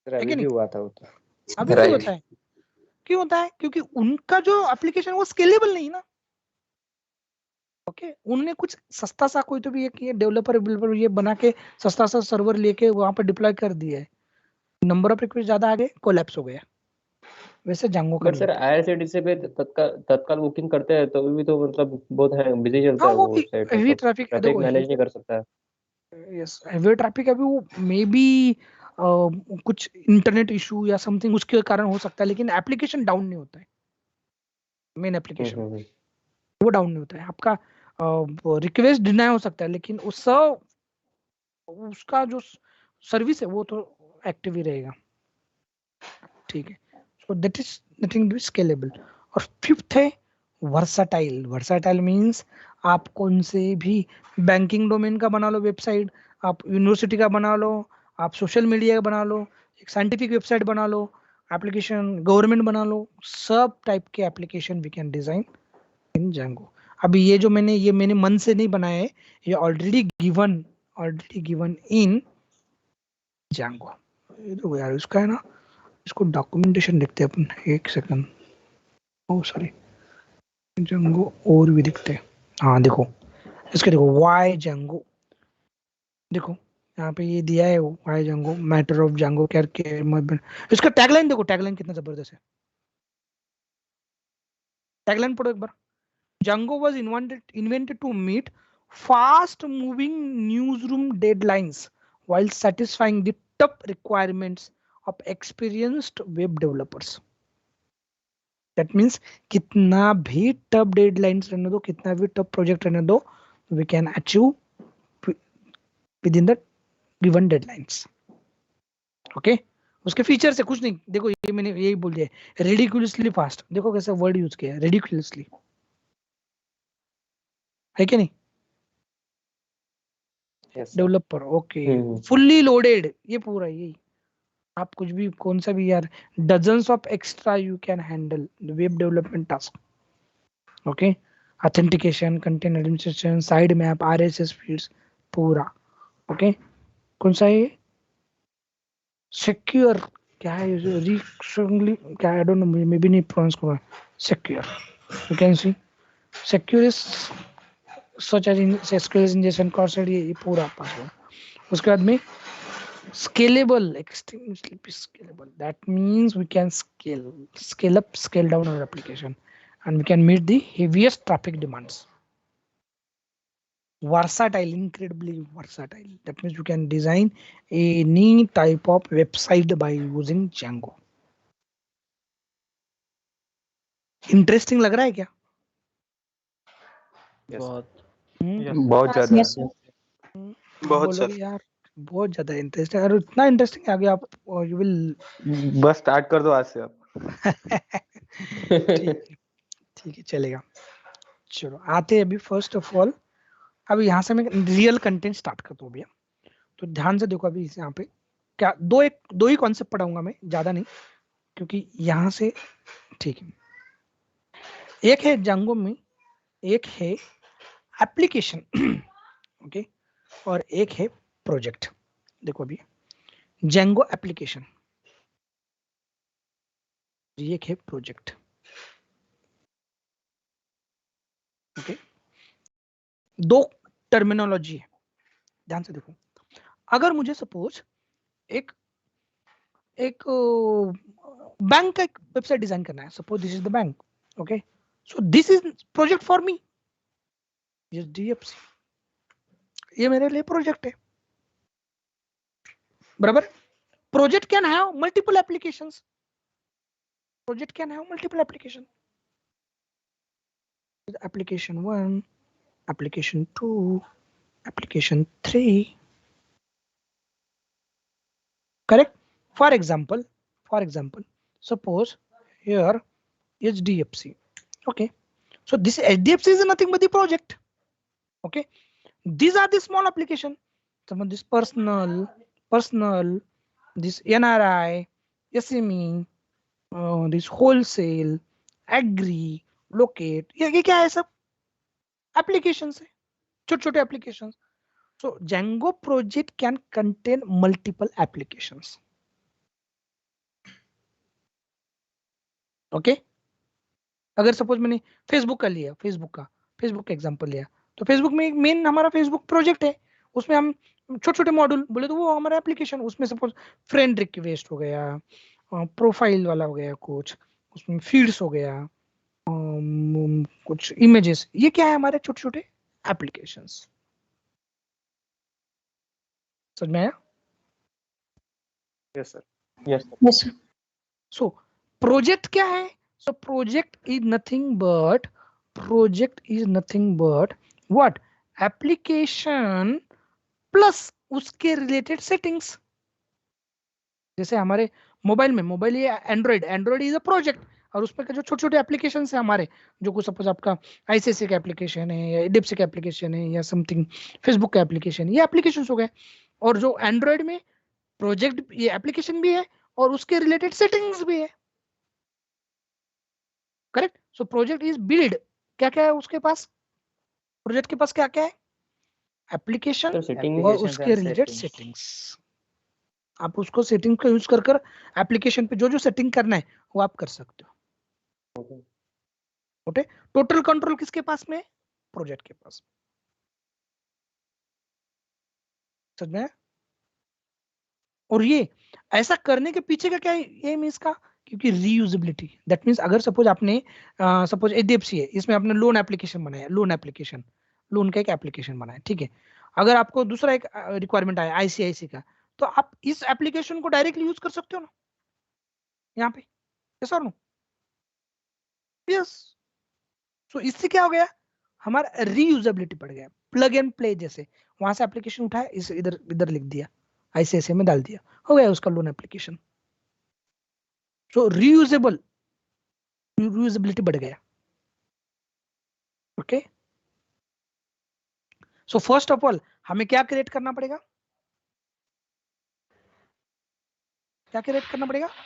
है कि नहीं? हुआ था वो तो। अभी भी होता है. क्यों होता है? क्योंकि उनका जो एप्लीकेशन वो स्केलेबल नहीं ना. ओके, उन्होंने कुछ सस्ता सा कोई तो भी एक ये डेवलपर ये बना के सस्ता सा सर्वर लेके वहां पर डिप्लॉय कर दिया है, नंबर ऑफ रिक्वेस्ट ज्यादा आ गए, कोलैप्स हो गया. वैसे Django का बट सर IRCTC पे तत्काल बुकिंग करते हैं तो भी तो मतलब बहुत है, बिजी चलता हाँ है वो वो भी वेबसाइट, हेवी मतलब ट्रैफिक ट्रैफिक देखो, मैनेज नहीं कर सकता है। यस हेवी ट्रैफिक अभी वो मे बी कुछ इंटरनेट इशू या समथिंग उसके कारण हो सकता है, लेकिन एप्लीकेशन डाउन नहीं होता है. मेन एप्लीकेशन वो डाउन नहीं होता है. आपका रिक्वेस्ट डिनाई हो सकता है, लेकिन उसका जो सर्विस है वो तो एक्टिव ही रहेगा. ठीक है, so that is nothing to scalable. और फिफ्थ है वर्साटाइल. वर्साटाइल मींस आप कौन से भी बैंकिंग डोमेन का बना लो वेबसाइट, आप यूनिवर्सिटी का बना लो, आप सोशल मीडिया का बना लो, एक साइंटिफिक वेबसाइट बना लो, एप्लीकेशन गवर्नमेंट बना लो, सब टाइप के application we can design in Django. अभी ये जो मैंने मन से नहीं बनाया है, ये ऑलरेडी गिवन इन Django. ये तो यार इसका है ना, इसको डॉक्यूमेंटेशन देखते हैं अपन, एक सेकंड. ओ सॉरी, Django और भी दिखते हैं. हाँ देखो, इसके देखो वाई Django, देखो यहाँ पे ये दिया है why Django, matter of Django करके. इसका टैगलाइन देखो, टैगलाइन कितना जबरदस्त है. टैगलाइन पढ़ो एक बार. Django was invented to meet fast moving newsroom deadlines while satisfying the top requirements of experienced web developers. That means कितना भी टफ डेडलाइंस रहने दो, कितना भी टफ प्रोजेक्ट रहने दो, we can achieve within the given deadlines. Okay, उसके feature से कुछ नहीं. देखो ये मैंने यही बोल दिया, ridiculously fast. देखो कैसा वर्ड यूज किया है, ridiculously, है कि नहीं? डेवलपर ओके, फुल्ली लोडेड, ये पूरा यही. आप कुछ भी कौन सा भी यार, dozens of extra you can handle web development task. Okay, authentication, content administration, sitemap, RSS feeds, पूरा. ओके, कौन सा है? सिक्योर क्या है? रिसेंटली क्या, I don't know, maybe नहीं प्रोनाउंस करूंगा. Secure, you can see secure is such as SQL injection concept, ये पूरा पासवर्ड. उसके बाद में scalable, extremely scalable. That means we can scale up, scale down our application, and we can meet the heaviest traffic demands. Versatile, incredibly versatile. That means you can design any type of website by using Django. Interesting लग रहा है क्या? बहुत ज्यादा, बहुत बोलोगे यार बहुत ज्यादा इंटरेस्टिंग, और इतना इंटरेस्टिंग आगे आप यू विल बस स्टार्ट कर दो आज से आप. ठीक है चलेगा. चलो आते हैं अभी फर्स्ट ऑफ ऑल, अभी यहाँ से मैं रियल कंटेंट स्टार्ट करता हूँ भैया, तो ध्यान से देखो. अभी इस यहाँ पे क्या दो ही कॉन्सेप्ट पढ़ाऊंगा मैं, ज्यादा नहीं, क्योंकि यहाँ से ठीक है. एक है Django में, एक है एप्लीकेशन ओके, और एक है प्रोजेक्ट. देखो अभी Django एप्लीकेशन, एक है प्रोजेक्ट. ओके, दो टर्मिनोलॉजी है, ध्यान से देखो. अगर मुझे सपोज एक बैंक का एक वेबसाइट डिजाइन करना है, suppose this is the bank. Okay, so this is project for me, DFC, ये मेरे लिए प्रोजेक्ट है, बराबर. project can have multiple applications. Project can have multiple applications. Application 1, application 2, application 3. Correct? For example, suppose here HDFC. Okay. So this HDFC is nothing but the project. Okay. These are the small application. Some of this personal, this NRI, SME, this wholesale, agri, locate. ये क्या है सब? Applications है, छोटे-छोटे applications. So Django project can contain multiple applications. Okay? अगर suppose मैंने Facebook का लिया, फेसबुक का एग्जांपल लिया, तो फेसबुक में मेन हमारा फेसबुक प्रोजेक्ट है, उसमें हम छोटे-छोटे मॉड्यूल बोले तो वो हमारा एप्लीकेशन, उसमें सपोज फ्रेंड रिक्वेस्ट हो गया, प्रोफाइल वाला हो गया कुछ, उसमें फीड्स हो गया, कुछ इमेजेस, ये क्या है हमारे छोटे-छोटे एप्लीकेशंस. समझ में आया? Yes sir. Yes Yes, sir. So project क्या है? So project is nothing but what? Application plus उसके related settings. जैसे हमारे मोबाइल ये एंड्रॉइड इज अ प्रोजेक्ट, और उसमें का जो छोटे-छोटे एप्लीकेशन है हमारे, जो कुछ सपोज आपका आईसीआईसी का एप्लीकेशन है या एडिप्सी का एप्लीकेशन है या समथिंग फेसबुक का एप्लीकेशन, ये एप्लीकेशन हो गए. और जो एंड्रॉइड में प्रोजेक्ट ये एप्लीकेशन भी है और उसके रिलेटेड सेटिंग्स भी है. Correct? So project is build, क्या क्या है उसके पास, प्रोजेक्ट के पास क्या क्या है? एप्लीकेशन और उसके रिलेटेड सेटिंग्स. आप उसको सेटिंग का यूज कर एप्लीकेशन पे जो जो सेटिंग करना है वो आप कर सकते हो. ओके. टोटल कंट्रोल किसके पास में? प्रोजेक्ट के पास. समझ में? और ये ऐसा करने के पीछे का क्या एम है इसका? क्योंकि रीयूजेबिलिटी, दैट मींस अगर सपोज आपने सपोज एचडीएफसी है, इसमें आपने लोन एप्लीकेशन बनाया, लोन का एक एप्लीकेशन बनाया, ठीक है. अगर आपको दूसरा एक रिक्वायरमेंट आया आईसीआईसी का, तो आप इस एप्लीकेशन को डायरेक्टली यूज कर सकते हो ना यहाँ पे. यस और नो? यस. सो इससे क्या हो गया, हमारा रीयूजेबिलिटी बढ़ गया. प्लग एंड प्ले, जैसे वहां से एप्लीकेशन उठाया, इस इधर लिख दिया, आईसीआईसी में डाल दिया, हो गया उसका लोन एप्लीकेशन. सो रीयूजेबिलिटी बढ़ गया. Okay. So first of all हमें क्या क्रिएट करना पड़ेगा?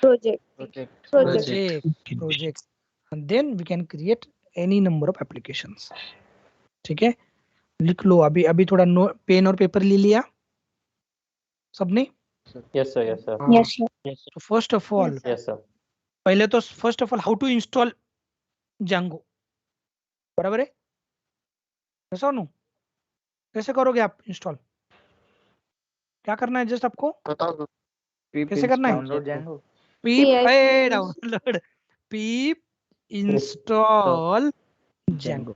Project. And then we can create any number of applications. ठीक है, लिख लो. अभी थोड़ा पेन और पेपर ले लिया सबने? Yes sir. Yes, sir. तो first of all yes sir. पहले तो first of all how to install Django, बराबर है? ऐसा नो, कैसे करोगे आप इंस्टॉल? क्या करना है जस्ट आपको कैसे करना है? डाउनलोड पीप इंस्टॉल Django.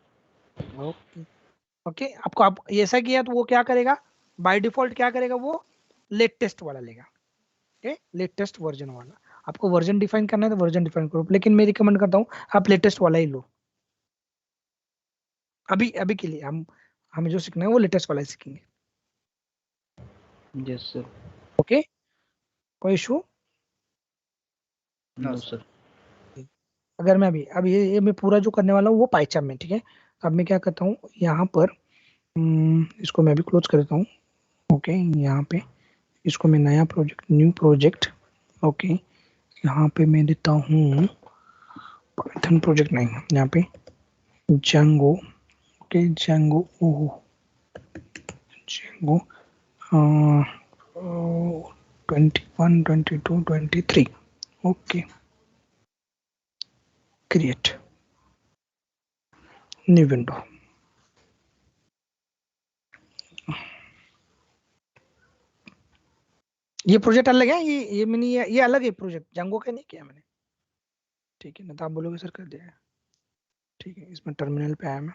ओके. आपको आप ऐसा किया तो वो क्या करेगा, बाय डिफॉल्ट क्या करेगा, वो लेटेस्ट वाला लेगा. ओके, लेटेस्ट वर्जन वाला. आपको वर्जन डिफाइन करना है तो वर्जन डिफाइन करो, लेकिन मैं रिकमेंड करता हूँ आप लेटेस्ट वाला ही लो. अभी के लिए हमें जो सीखना है वो लेटेस्ट वाला ही सीखेंगे. Yes sir. ओके, कोई इशू? No sir. अगर मैं अभी ये मैं पूरा जो करने वाला हूँ वो पाइचार्ट में, ठीक है. अब मैं क्या करता हूँ यहाँ पर, इसको मैं अभी क्लोज कर देता हूँ. ओके, यहाँ पे इसको मैं न्यू प्रोजेक्ट. ओके, यहाँ पे मैं देता हूँ पाइथन प्रोजेक्ट, नहीं यहाँ पे Django. Okay, Django 21, 22, 23. Okay, create new window. ये प्रोजेक्ट अलग है, ये मैंने ये अलग है प्रोजेक्ट, Django का नहीं किया मैंने. ठीक है ना, तो आप बोलोगे सर कर दिया. ठीक है, इसमें टर्मिनल पे आया मैं.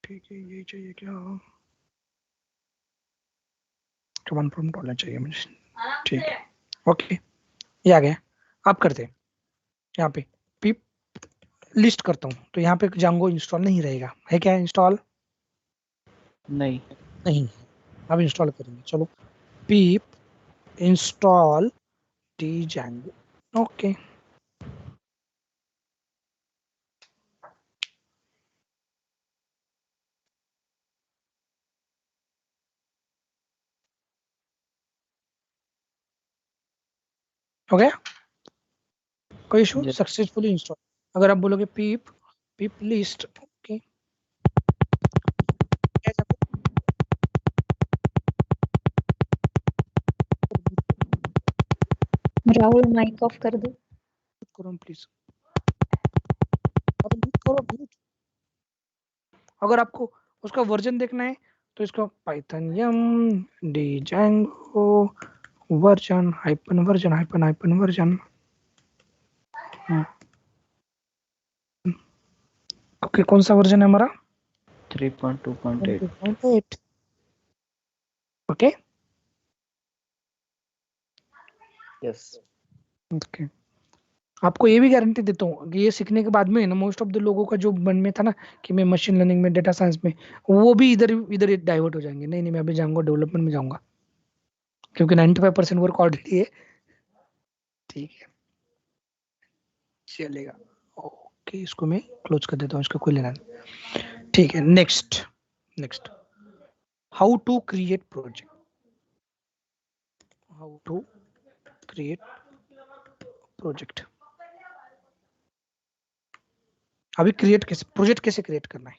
ठीक है, यही चाहिए क्या? कमांड प्रॉम्प्ट होना चाहिए मुझे, ठीक है। ओके, ये आ गया। आप करते हैं यहाँ पे पिप लिस्ट करता हूँ, तो यहाँ पे जांगो इंस्टॉल नहीं रहेगा, है क्या इंस्टॉल? नहीं नहीं, अब इंस्टॉल करेंगे। चलो पिप इंस्टॉल django, ओके। हो गया, कोई इशू? Yes. Successfully install. अगर आप बोलोगे pip pip list, okay, Rahul mic off कर दो। करो प्लीज, करो म्यूट। अगर आपको उसका वर्जन देखना है तो इसको पाइथन यम django version hyphen version hyphen hyphen version, okay. कौन सा वर्जन है हमारा? 3.2.8। 2.8, ओके। यस। ओके, आपको ये भी गारंटी देता हूँ कि ये सीखने के बाद में ना मोस्ट ऑफ द लोगों का जो मन में था ना कि मैं मशीन लर्निंग में, डेटा साइंस में, वो भी इधर इधर डाइवर्ट हो जाएंगे। नहीं नहीं, मैं अभी जाऊंगा डेवलपमेंट में जाऊंगा, क्योंकि 95% वर्क ऑलरेडी है, ठीक है, चलेगा। ओके, इसको मैं क्लोज कर देता हूँ, इसका कोई लेना नहीं, ठीक है। Next next, how to create project, how to create project. अभी क्रिएट कैसे, प्रोजेक्ट कैसे क्रिएट करना है,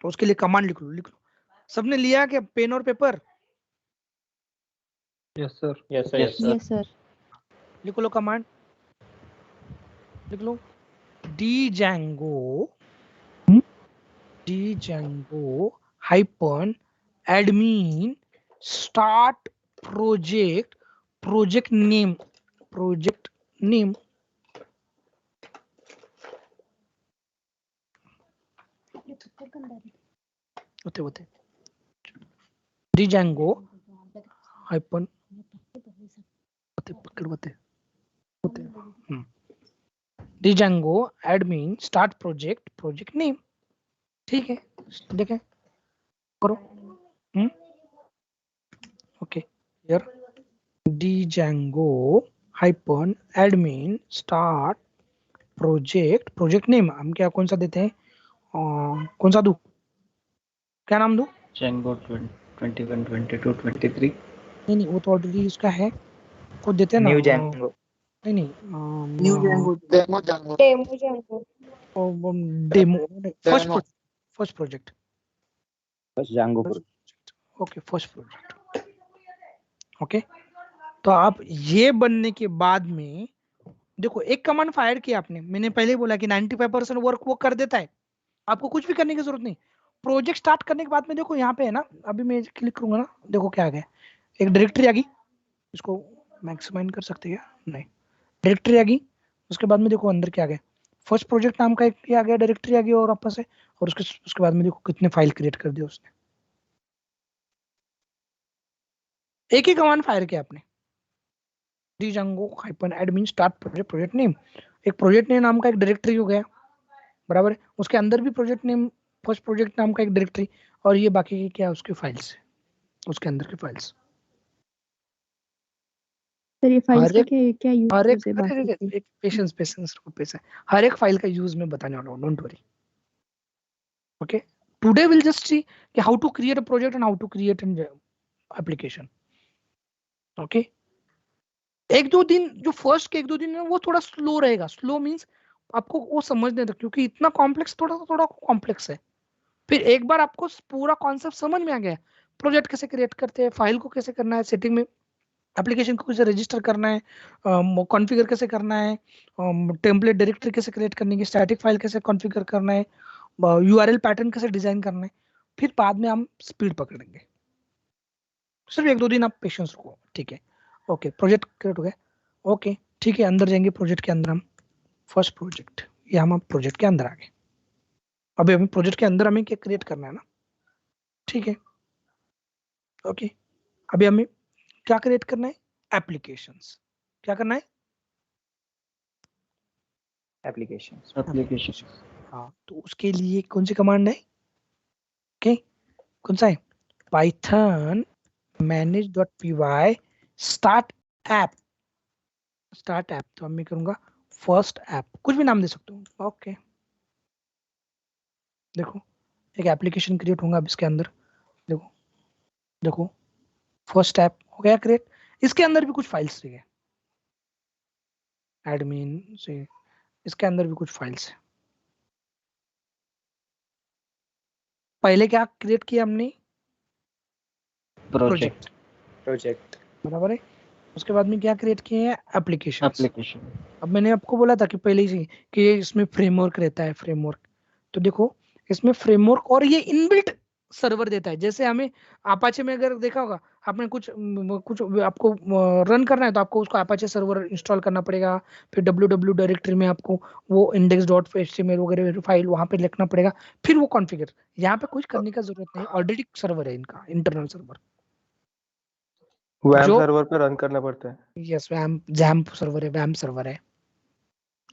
तो उसके लिए कमांड लिख लो, लिख लो। सबने लिया क्या पेन और paper? Yes sir. Yes sir. Yes sir. Yes sir. लिख लो कमांड, लिख लो django hyphen admin start project, project name होते django हाइपन होते django admin start project, project name, ठीक है। देखें, करो, okay. Here django hyphen admin start project, project name हम क्या कौन सा देते हैं, कौन सा दूं, क्या नाम दूं? Django 21, 22, 23। नहीं वो तो ऑलरेडी उसका है, खुद देते हैं ना। न्यू जैंगो, नहीं new Django, demo Django, demo, first project, बस Django project, okay, first project, okay. तो आप ये बनने के बाद में देखो, एक कमांड फायर किया आपने, मैंने पहले ही बोला कि 95% वर्क वो कर देता है, आपको कुछ भी करने की जरूरत नहीं। प्रोजेक्ट स्टार्ट करने के बाद में देखो यहाँ पे है ना, अभी मैं क्लिक करूंगा ना, देखो क्या आ गया, एक डायरेक्टरी आ गई, इसको मैक्सिमाइज कर सकते हैं क्या? नहीं, डायरेक्टरी आ गई। उसके बाद में देखो अंदर क्या आ गया, फर्स्ट प्रोजेक्ट नाम का एक आ गया, डायरेक्टरी आ गई और वापस से, और उसके बाद में देखो कितने फाइल क्रिएट कर दिया उसने, एक ही कमांड फायर किया आपने, django hyphen admin start project, project name, एक प्रोजेक्ट नेम नाम का एक डायरेक्टरी हो गया, बराबर है। उसके अंदर भी प्रोजेक्ट नेम, फर्स्ट प्रोजेक्ट नाम का एक डायरेक्टरी, और ये बाकी की क्या उसके फाइल्स, उसके अंदर की फाइल्स। सर ये फाइल्स हर का क्या यूज है बाकी की? एक पेशेंस हर एक फाइल का यूज मैं बताने वाला हूँ, don't worry, okay. Today will just see कि how to create a project and how to create an application, okay. एक दो दिन जो फर्स्ट के एक दो दिन है वो थोड़ा स्लो रहेगा, स्लो मींस आपको वो समझने तक, क्योंकि इतना कॉम्प्लेक्स, थोड़ा कॉम्प्लेक्स है। फिर एक बार आपको पूरा कॉन्सेप्ट समझ में आ गया, प्रोजेक्ट कैसे क्रिएट करते हैं, फाइल को कैसे करना है, सेटिंग में एप्लीकेशन को कैसे रजिस्टर करना है, कॉन्फ़िगर कैसे करना है, टेम्पलेट डायरेक्टरी कैसे क्रिएट करनी है, स्टैटिक फाइल कैसे कॉन्फ़िगर करना है, यूआरएल पैटर्न कैसे डिजाइन करना है, फिर बाद में हम स्पीड पकड़ेंगे। सिर्फ एक दो दिन आप पेशेंस रखो, ठीक है। ओके, प्रोजेक्ट क्रिएट हो गया, ओके, ठीक है। अंदर जाएंगे प्रोजेक्ट के अंदर, हम फर्स्ट प्रोजेक्ट, ये हम प्रोजेक्ट के अंदर आ गए। अभी हमें प्रोजेक्ट के अंदर हमें क्या क्रिएट करना है ना, ठीक है, ओके। अभी हमें क्या क्रिएट करना है? एप्लीकेशंस। क्या करना है? एप्लीकेशन। हाँ, तो उसके लिए कौन सी कमांड है? ओके, कौन सा है? Python manage.py start app. Start app, तो मैं करूंगा फर्स्ट ऐप, कुछ भी नाम दे सकता हूँ। ओके, देखो एक एप्लीकेशन क्रिएट होगा अब इसके अंदर। देखो देखो, फर्स्ट ऐप हो गया क्रिएट। इसके अंदर भी कुछ फाइल्स है, एडमिन से, इसके अंदर भी कुछ फाइल्स है। पहले क्या क्रिएट किया हमने? प्रोजेक्ट। बराबर है। उसके बाद में क्या क्रिएट किए हैं? एप्लीकेशंस। एप्लीकेशन। अब मैंने आपको बोला था कि पहले ही कि ये इसमें फ्रेमवर्क रहता है, फ्रेमवर्क। तो देखो इसमें फ्रेमवर्क और ये इनबिल्ट सर्वर देता है। जैसे हमें अपाचे में अगर देखा होगा आपने, कुछ आपको रन करना है तो आपको उसको अपाचे सर्वर इंस्टॉल करना पड़ेगा, फिर www डायरेक्टरी में आपको वो index.html वगैरह फाइल वहां पे लिखना पड़ेगा, फिर वो कॉन्फ़िगर। यहाँ पे कुछ करने का जरूरत नहीं, ऑलरेडी सर्वर है इनका, इंटरनल सर्वर वैम जो सर्वर पे रन करना पड़ता है। यस, वैम सर्वर है, वैम सर्वर है,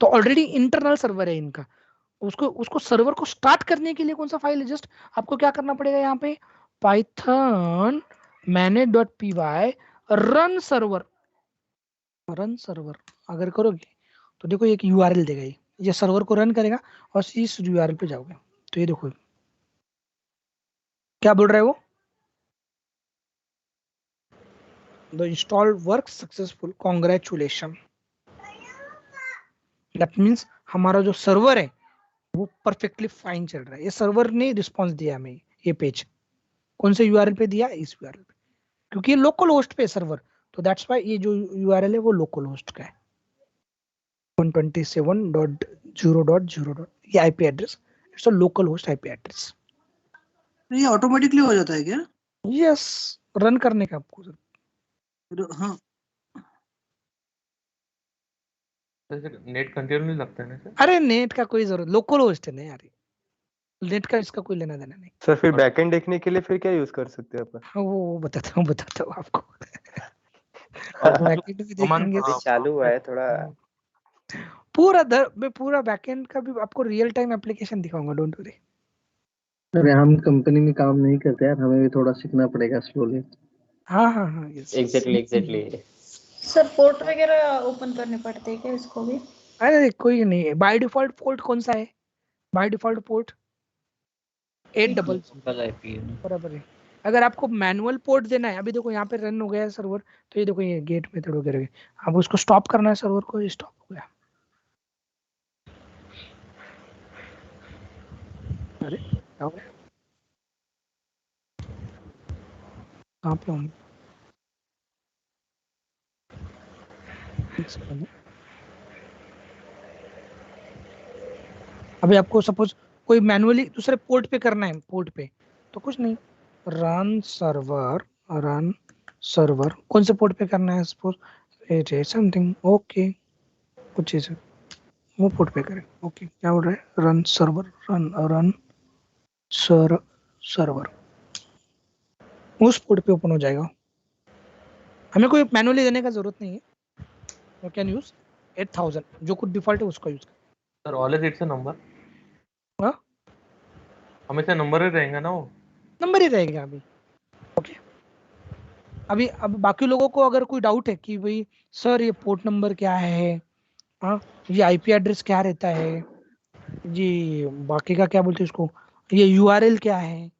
तो ऑलरेडी इंटरनल सर्वर है इनका। उसको सर्वर को स्टार्ट करने के लिए कौन सा फाइल है? जस्ट आपको क्या करना पड़ेगा यहाँ पे? Python manage.py run server. Run server अगर करोगे तो देखो एक यूआरएल देगा, ये सर्वर को रन करेगा और इस यूआरएल पे जाओगे तो ये देखो क्या बोल रहा है वो? The install work successful, congratulation. That means हमारा जो सर्वर है वो परफेक्टली फाइन चल रहा है। ये सर्वर ने रिस्पॉन्स दिया हमें, ये पेज कौन से यूआरएल पे दिया? इस यूआरएल पे, क्योंकि ये लोकल होस्ट पे सर्वर, तो दैट्स व्हाई ये जो यूआरएल है वो लोकल होस्ट का है, 127.0.0. ये IP address, it's a local host IP address. ये ऑटोमेटिकली हो जाता है क्या? यस, रन करने का आपको हाँ, नेट कंटिन्यू नहीं लगता है ना सर? अरे नेट का कोई जरूरत, लोकल होस्ट है ना यार, नेट का इसका कोई लेना देना नहीं। सर फिर बैकएंड देखने के लिए फिर क्या यूज कर सकते हैं अपन? हाँ, वो बताता हूँ आपको। बैकएंड भी देखेंगे तो चालू हुआ है थोड़ा। पूरा बैकएंड का भी आपको रियल टाइम एप्लीकेशन दिखाऊंगा, डोंट वरी। अरे हम कंपनी में काम नहीं करते यार, हमें भी थोड़ा सीखना पड़ेगा स्लोली। हाँ, यस एग्जैक्टली। सर पोर्ट वगैरह ओपन करने पड़ते हैं क्या इसको भी? अरे कोई नहीं है, बाय डिफॉल्ट पोर्ट कौन सा है? बाय डिफॉल्ट पोर्ट 800 बराबर है। अगर आपको मैनुअल पोर्ट देना है, अभी देखो यहाँ पे रन हो गया है सर्वर, तो ये देखो ये गेट मेथड वगैरह, अब उसको स्टॉप करना है सर्वर को, स्टॉप हो गया। अरे क्या हो गया? कहाँ पे हूँ? अभी आपको सपोज कोई मैनुअली दूसरे पोर्ट पे करना है, पोर्ट पे तो कुछ नहीं, रन सर्वर कौन से पोर्ट पे करना है? Suppose it is something, okay कुछ चीज वो पोर्ट पे करें। ओके, क्या बोल रहा है? रन सर्वर उस पोर्ट पे ओपन हो जाएगा। हमें कोई मैनुअली देने का जरूरत नहीं है, यू कैन यूज 8000 जो कुछ डिफॉल्ट है उसका यूज कर। Sir always it's a number. हाँ, हमेशा नंबर ही रहेगा ना, वो नंबर ही रहेगा अभी। ओके, अभी अब बाकी लोगों को अगर कोई डाउट है कि भाई सर ये पोर्ट नंबर क्या है, हाँ ये आईपी एड्रेस क्या रहता है, ये बाकी का क्या बोलते हैं उसको, ये यूआरएल क्या है,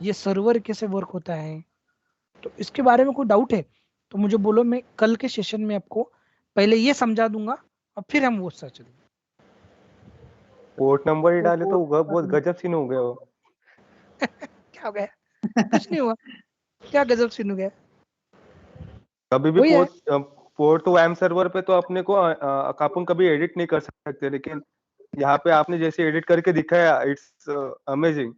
ये सर्वर कैसे वर्क होता है, तो इसके बारे में कोई डाउट है तो मुझे बोलो, मैं कल के सेशन में आपको पहले ये समझा दूंगा और फिर हम वो सर्च करेंगे। पोर्ट नंबर ही डाले तो बहुत गजब सीन हो गया वो। क्या हो गया? कुछ नहीं हुआ, क्या गजब सीन हो गया? कभी भी वही है। पोर्ट तो वैम सर्वर पे तो अपने को अपन कभी एडिट नहीं कर सकते, लेकिन यहाँ पे आपने जैसे एडिट करके दिखाया, इट्स अमेजिंग।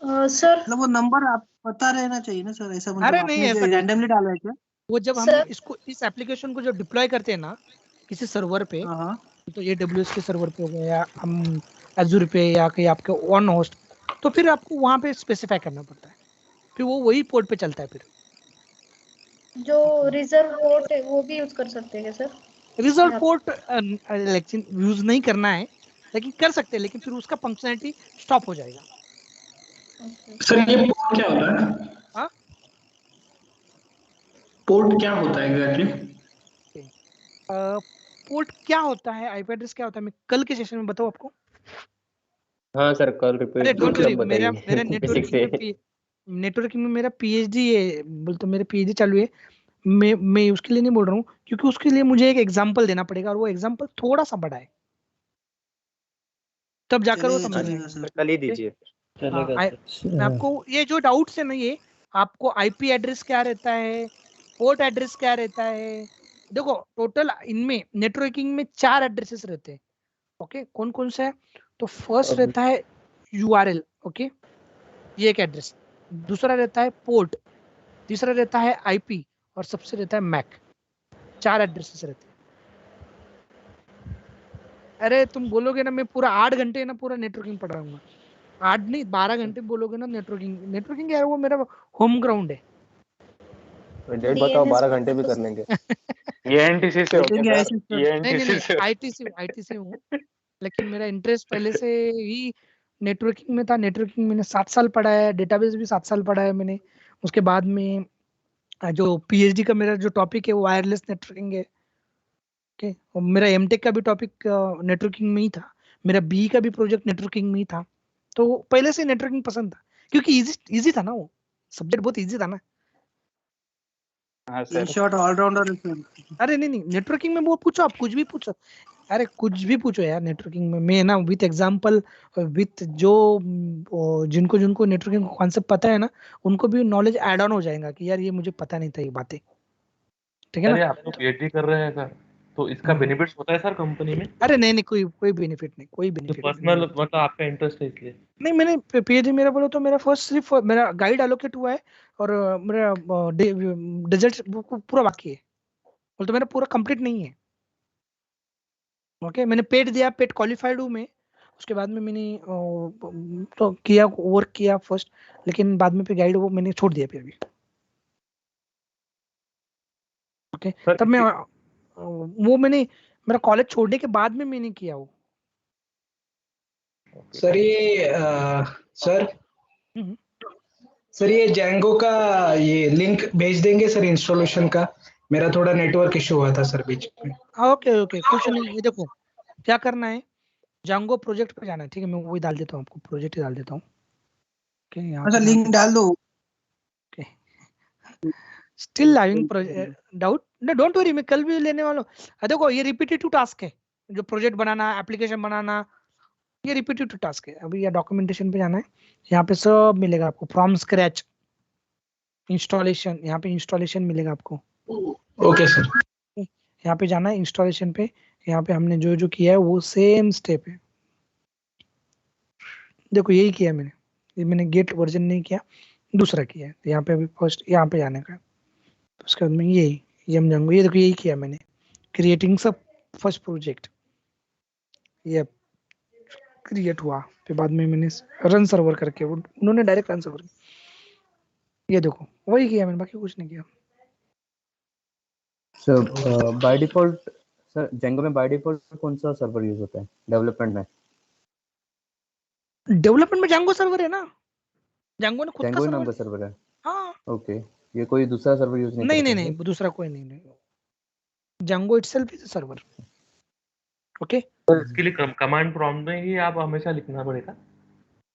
सर मतलब वो नंबर आप पता रहना चाहिए ना सर, ऐसा मतलब अरे नहीं, आपने ऐसा जो नहीं। रैंडमली डाला है क्या? वो जब हम सर इसको इस एप्लीकेशन को जब डिप्लॉय करते हैं ना किसी सर्वर पे, हाँ, तो AWS के सर्वर पे हो गया या हम Azure पे या कहीं आपके ऑन होस्ट, तो फिर आपको वहां पे स्पेसिफाई करना पड़ता है फिर वो वही पोर्ट पे चलता है। फिर जो रिजर्व पोर्ट है वो भी यूज कर सकते हैं क्या सर? रिजर्व पोर्ट यूज नहीं करना है, लेकिन कर सकते हैं, लेकिन फिर उसका फंक्शनैलिटी स्टॉप हो जाएगा। सर ये पोर्ट क्या होता है? हाँ, पोर्ट क्या होता है एग्जैक्टली? पोर्ट क्या होता है, आईपी एड्रेस क्या होता है, मैं कल के सेशन में बताऊँ आपको। हाँ सर कल अरे रिपीट डोंट वरी, मतलब मेरा बताइए बेसिक से। नेटवर्किंग में मेरा पीएचडी है, बोल तो मेरा पीएचडी चालू है। मैं उसके लिए नहीं बोल रहा हूँ, क्योंकि उसके लिए मुझे एक एग्जांपल देना पड़ेगा, और वो एग्जांपल थोड़ा सा बड़ा है, तब जाकर वो समझ चलेगा में सर। कल ही दीजिए। मैं आपको ये जो डाउट्स है ना, ये आपको आईपी एड्रेस क्या रहता है, पोर्ट एड्रेस क्या रहता है। देखो टोटल इनमें नेटवर्किंग में 4 एड्रेसेस रहते हैं। ओके, कौन कौन से है? तो फर्स्ट रहता है यूआरएल, ओके, ये एक एड्रेस। दूसरा रहता है पोर्ट, तीसरा रहता है आईपी, और सबसे रहता है मैक। 4 एड्रेसेस रहते हैं। अरे तुम बोलोगे ना मैं पूरा 8 घंटे ना पूरा नेटवर्किंग पढ़ रहा हूँ, 8 नहीं 12 घंटे बोलोगे ना नेटवर्किंग यार, वो मेरा होम ग्राउंड है। डेट बताओ, 12 घंटे भी कर लेंगे। ये एनटीसी से हो गया सर, ये नहीं एनटीसी से। आईटीसी हूँ, लेकिन मेरा इंटरेस्ट पहले से ही नेटवर्किंग में था। नेटवर्किंग मैंने 7 साल पढ़ा है, डेटाबेस भी 7 साल पढ़ा है मैंने। उसके बाद में जो पीएचडी का मेरा जो टॉपिक है वो वायरलेस नेटवर्किंग है। ओके, और मेरा एमटेक का भी टॉपिक नेटवर्किंग में ही था, मेरा बीई का भी प्रोजेक्ट नेटवर्किंग में ही था। तो पहले से नेटवर्किंग पसंद था, क्योंकि इजी था ना, वो सब्जेक्ट बहुत इजी था ना। हाँ इन सर। शॉर्ट ऑलराउंडर है सर। अरे नहीं नेटवर्किंग में वो पूछो, आप कुछ भी पूछो, अरे कुछ भी पूछो यार। नेटवर्किंग में मैं ना विथ एग्जांपल, विथ जो जिनको जिनको नेटवर्किंग कॉन्सेप्ट पता है ना, उनको भी नॉलेज ऐड ऑन हो जाएगा कि यार ये मुझे पता नहीं था ये बातें, ठीक है अरे ना। आप तो पीएचडी कर रहे हैं सर, तो इसका बेनिफिट्स होता है सर कंपनी में? अरे नहीं कोई बेनिफिट नहीं, कोई तो बेनिफिट पर्सनल मतलब आपका इंटरेस्ट है इसलिए? नहीं। मैंने पीएचडी मेरा बोलो तो मेरा फर्स्ट सिर्फ मेरा गाइड एलोकेट हुआ है, और मेरा रिजल्ट पूरा बाकी है, बोल तो मेरा पूरा कंप्लीट नहीं है। ओके, मैंने पेड दिया, पेड क्वालिफाइड हूँ मैं। उसके बाद में मैंने तो किया, वर्क किया फर्स्ट, लेकिन बाद में फिर गाइड वो मैंने छोड़ दिया फिर भी। ओके, तब मैं वो मैंने मेरा कॉलेज छोड़ने के बाद में मैंने किया वो। सर ये सर ये जैंगो का ये लिंक भेज देंगे सर इंस्टॉलेशन का? मेरा थोड़ा नेटवर्क इशू हुआ था सर बीच में। ओके कुछ नहीं, ये देखो क्या करना है, जांगो प्रोजेक्ट पे जाना है, ठीक है। मैं वही डाल देता हूँ आपको, प्रोजेक्ट ही डाल देता हूँ। ओके, यहाँ अच्छा लिंक डाल दो। Okay, still having doubt? no don't worry, मैं कल भी लेने वाला हूँ। देखो ये रिपीटेटिव टास्क है, जो प्रोजेक्ट बनाना, एप्लीकेशन बनाना, ये रिपीटेटिव टास्क है। अभी ये डॉक्यूमेंटेशन पे जाना है, यहाँ पे सब मिलेगा आपको फ्रॉम स्क्रैच इंस्टॉलेशन, यहाँ पे इंस्टॉलेशन मिलेगा आपको। Okay sir. यहाँ पे जाना है इंस्टॉलेशन पे, यहाँ पे हमने जो जो किया है वो सेम स्टेप है। देखो यही किया मैंने, ये मैंने गेट वर्जन नहीं किया, दूसरा किया है। यहाँ पे अभी फर्स्ट यहाँ पे जाने का, उसके बाद में यही यम जाऊंगा। ये देखो यही किया मैंने, क्रिएटिंग सब फर्स्ट प्रोजेक्ट, ये क्रिएट हुआ, फिर बाद में मैंने रन सर्वर करके उन्होंने डायरेक्ट रन सर्वर, ये देखो वही किया मैंने, बाकी कुछ नहीं किया। Sir by default sir Django में बाय डिफॉल्ट कौन सा सर्वर यूज होता है डेवलपमेंट में? डेवलपमेंट में जांगो सर्वर है ना, जांगो ने खुद का नाम का सर्वर है। हाँ ओके, ये कोई दूसरा सर्वर यूज नहीं करता? नहीं दूसरा कोई नहीं, Django itself is a server. Okay, तो इसके लिए कमांड प्रॉम्प्ट में ही आप हमेशा लिखना पड़ेगा?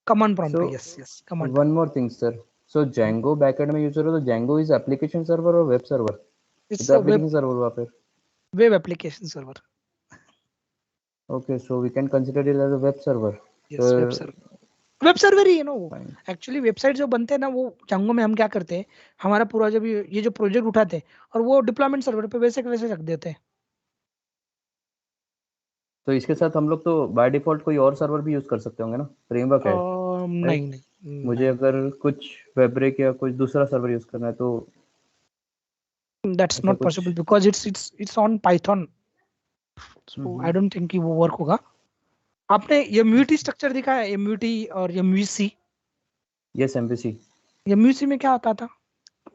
कमांड प्रॉम्प्ट पे, yes command. One more thing sir, so Django backend में यूज हो रहा है, तो जेंगो इज एप्लीकेशन सर्वर और वेब सर्वर? इट्स तो एप्लीकेशन सर्वर वहां पे, web application server. Okay, so we can consider it as a web server. Yes, web server ही है ना वो। एक्चुअली वेबसाइट जो बनते हैं ना, वो जांगो में हम क्या करते हैं, हमारा पूरा जब ये जो प्रोजेक्ट उठाते हैं और वो डिप्लॉयमेंट सर्वर पे वैसे के वैसे रख देते हैं। तो इसके साथ हम लोग तो बाय डिफॉल्ट कोई और सर्वर भी यूज कर सकते होंगे ना, फ्रेमवर्क है? नहीं मुझे अगर कुछ फैब्रिक या कुछ दूसरा सर्वर यूज करना है तो that's not possible, because it's on Python, so I don't think कि वो वर्क होगा। आपने एमयूटी स्ट्रक्चर देखा है, एमयूटी और एमवीसी? Yes, MVC. एमयूसी में क्या होता था,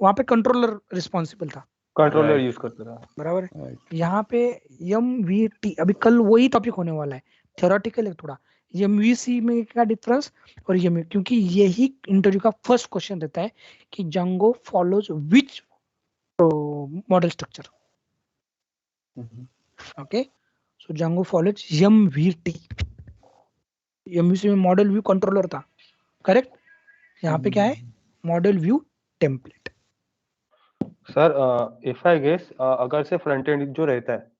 वहां पे कंट्रोलर रिस्पॉन्सिबल था, कंट्रोलर यूज करते रहा। बराबर है। यहाँ पे एमवीटी, अभी कल वही टॉपिक होने वाला है, थ्योरेटिकल है थोड़ा, एमवीसी में क्या डिफरेंस और ये में, क्योंकि यही इंटरव्यू का फर्स्ट क्वेश्चन रहता है कि Django follows which model structure. Okay, so Django follows MVT, MVC में मॉडल व्यू कंट्रोलर था, करेक्ट। यहाँ पे क्या है, model view template. Sir if I guess, अगर से फ्रंट एंड जो रहता है,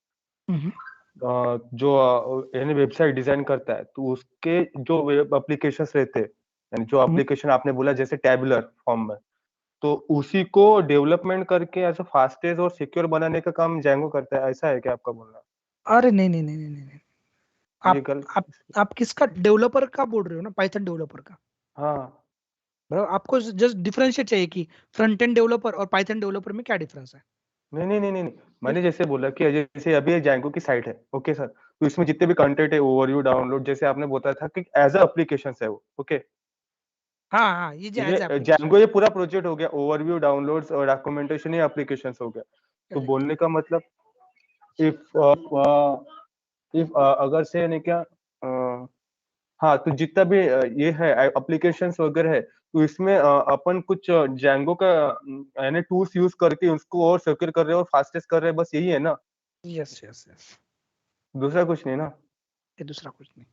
जो यानी वेबसाइट डिजाइन करता है, तो उसके जो वेब एप्लीकेशंस रहते हैं, यानी जो एप्लीकेशन आपने बोला जैसे टैबुलर फॉर्म में, तो उसी को डेवलपमेंट करके ऐसा फास्टेस्ट और सिक्योर बनाने का काम जेंगो करता है, ऐसा है क्या आपका बोलना? अरे नहीं नहीं नहीं नहीं नहीं, आप किसका डेवलपर का बोल रहे हो ना, पाइथन डेवलपर का। हाँ, बराबर, आपको जस्ट डिफरेंशिएट चाहिए कि फ्रंट एंड डेवलपर और पाइथन डेवलपर में क्या डिफरेंस है। नहीं, मैंने जैसे बोला कि जैसे अभी ये जेंगो की साइट है, ओके सर, तो इसमें जितने भी कंटेंट है, ओवरव्यू, डाउनलोड, जैसे आपने बताया था कि एज अ एप्लीकेशन है वो, ओके। हाँ, ये ये जेंगो ये पूरा प्रोजेक्ट हो गया, ओवरव्यू, डाउनलोड्स और डॉक्यूमेंटेशन, ये एप्लीकेशंस हो गया। तो बोलने का मतलब इफ अगर से नहीं क्या, हाँ, तो जितना भी ये है एप्लीकेशंस वगैरह है, तो इसमें अपन कुछ जेंगो का यानी टूल्स यूज करके उसको और सिक्योर कर रहे हैं और फास्टेस्ट कर रहे हैं, बस यही है ना? यस यस यस, दूसरा कुछ नहीं ना? ये दूसरा कुछ नहीं।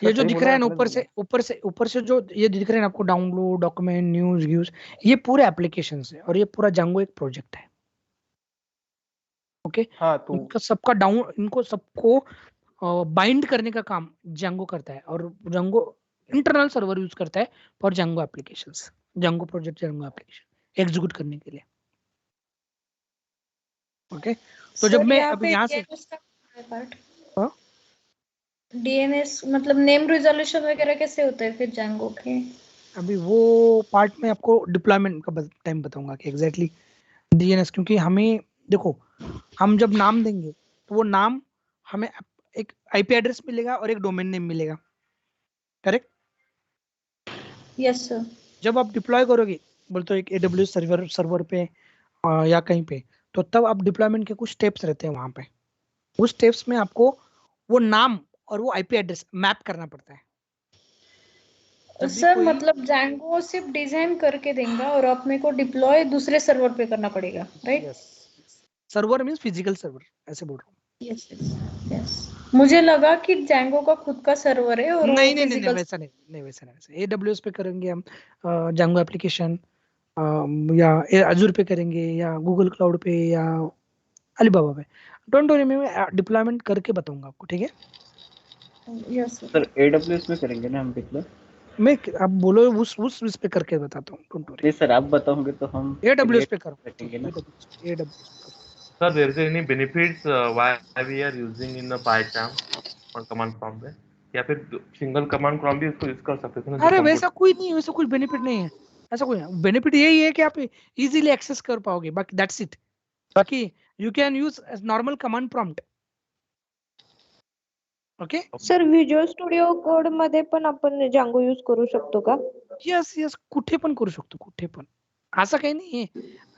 ये जो दिख रहा है ना ऊपर से जो ये दिख रहे हैं आपको, डाउनलोड, डॉक्यूमेंट, न्यूज, व्यूज, ये पूरे एप्लीकेशन है और ये पूरा जेंगो एक प्रोजेक्ट है। ओके, हाँ, तो इनको सबको बाइंड करने का काम जेंगो करता है, और जेंगो इंटरनल सर्वर यूज करता है for Django applications, Django project, Django application execute करने के लिए। ओके, तो जब मैं अब यहाँ से डीएनएस मतलब नेम रिजोल्यूशन वगैरह कैसे होता है फिर जेंगो के? अभी वो पार्ट में आपको डिप्लॉयमेंट का टाइम बताऊंगा कि एग्जैक्टली डीएनएस, क्योंकि हमें देखो, हम जब नाम देंगे तो वो नाम हमें एक आईपी एड्रेस मिलेगा और एक डोमेन नेम मिलेगा, करेक्ट? Yes sir. जब आप डिप्लॉय करोगे, बोलते हो एक एडब्ल्यूएस सर्वर पे या कहीं पे, तो तब आप डिप्लॉयमेंट के कुछ स्टेप्स रहते हैं वहां पे, उस स्टेप्स में आपको वो नाम और वो आईपी एड्रेस मैप करना पड़ता है। सर मतलब जेंगो सिर्फ डिजाइन करके देंगे और अपने को डिप्लॉय दूसरे सर्वर पे करना पड़ेगा, right? Server means physical server, ऐसे बोल रहा हूँ। यस यस, मुझे लगा कि जेंगो का खुद का सर्वर है और नहीं नहीं नहीं, वैसा नहीं, एडब्ल्यूएस पे करेंगे हम जेंगो एप्लीकेशन, या अजूर पे करेंगे, या गूगल क्लाउड पे, या अलीबाबा पे। डोंट वरी, मैं डिप्लॉयमेंट करके बताऊंगा आपको, ठीक है? यस सर, एडब्ल्यूएस पे करेंगे ना हम डिप्लॉय? मैं आप बोलो उस पे करके बताता हूँ, डोंट वरी। नहीं सर, आप बताओगे तो हम एडब्ल्यूएस पे करो, करेंगे ना। Sir, there is any benefits why we are using in the PyCharm और command prompt में, या फिर सिंगल कमांड प्रॉम्प्ट भी उसको यूज कर सकते थे ना? अरे वैसा कोई नहीं, वैसा कुछ बेनिफिट नहीं है, ऐसा कोई बेनिफिट यही है कि आप इजीली एक्सेस कर पाओगे, बाकी दैट्स इट। बाकी you can use normal command prompt. Okay sir, visual studio code मध्ये पण आपण जांगो यूज करू शकतो का? यस, कुठे पण करू शकतो, कुठे पण, ऐसा कहीं नहीं है।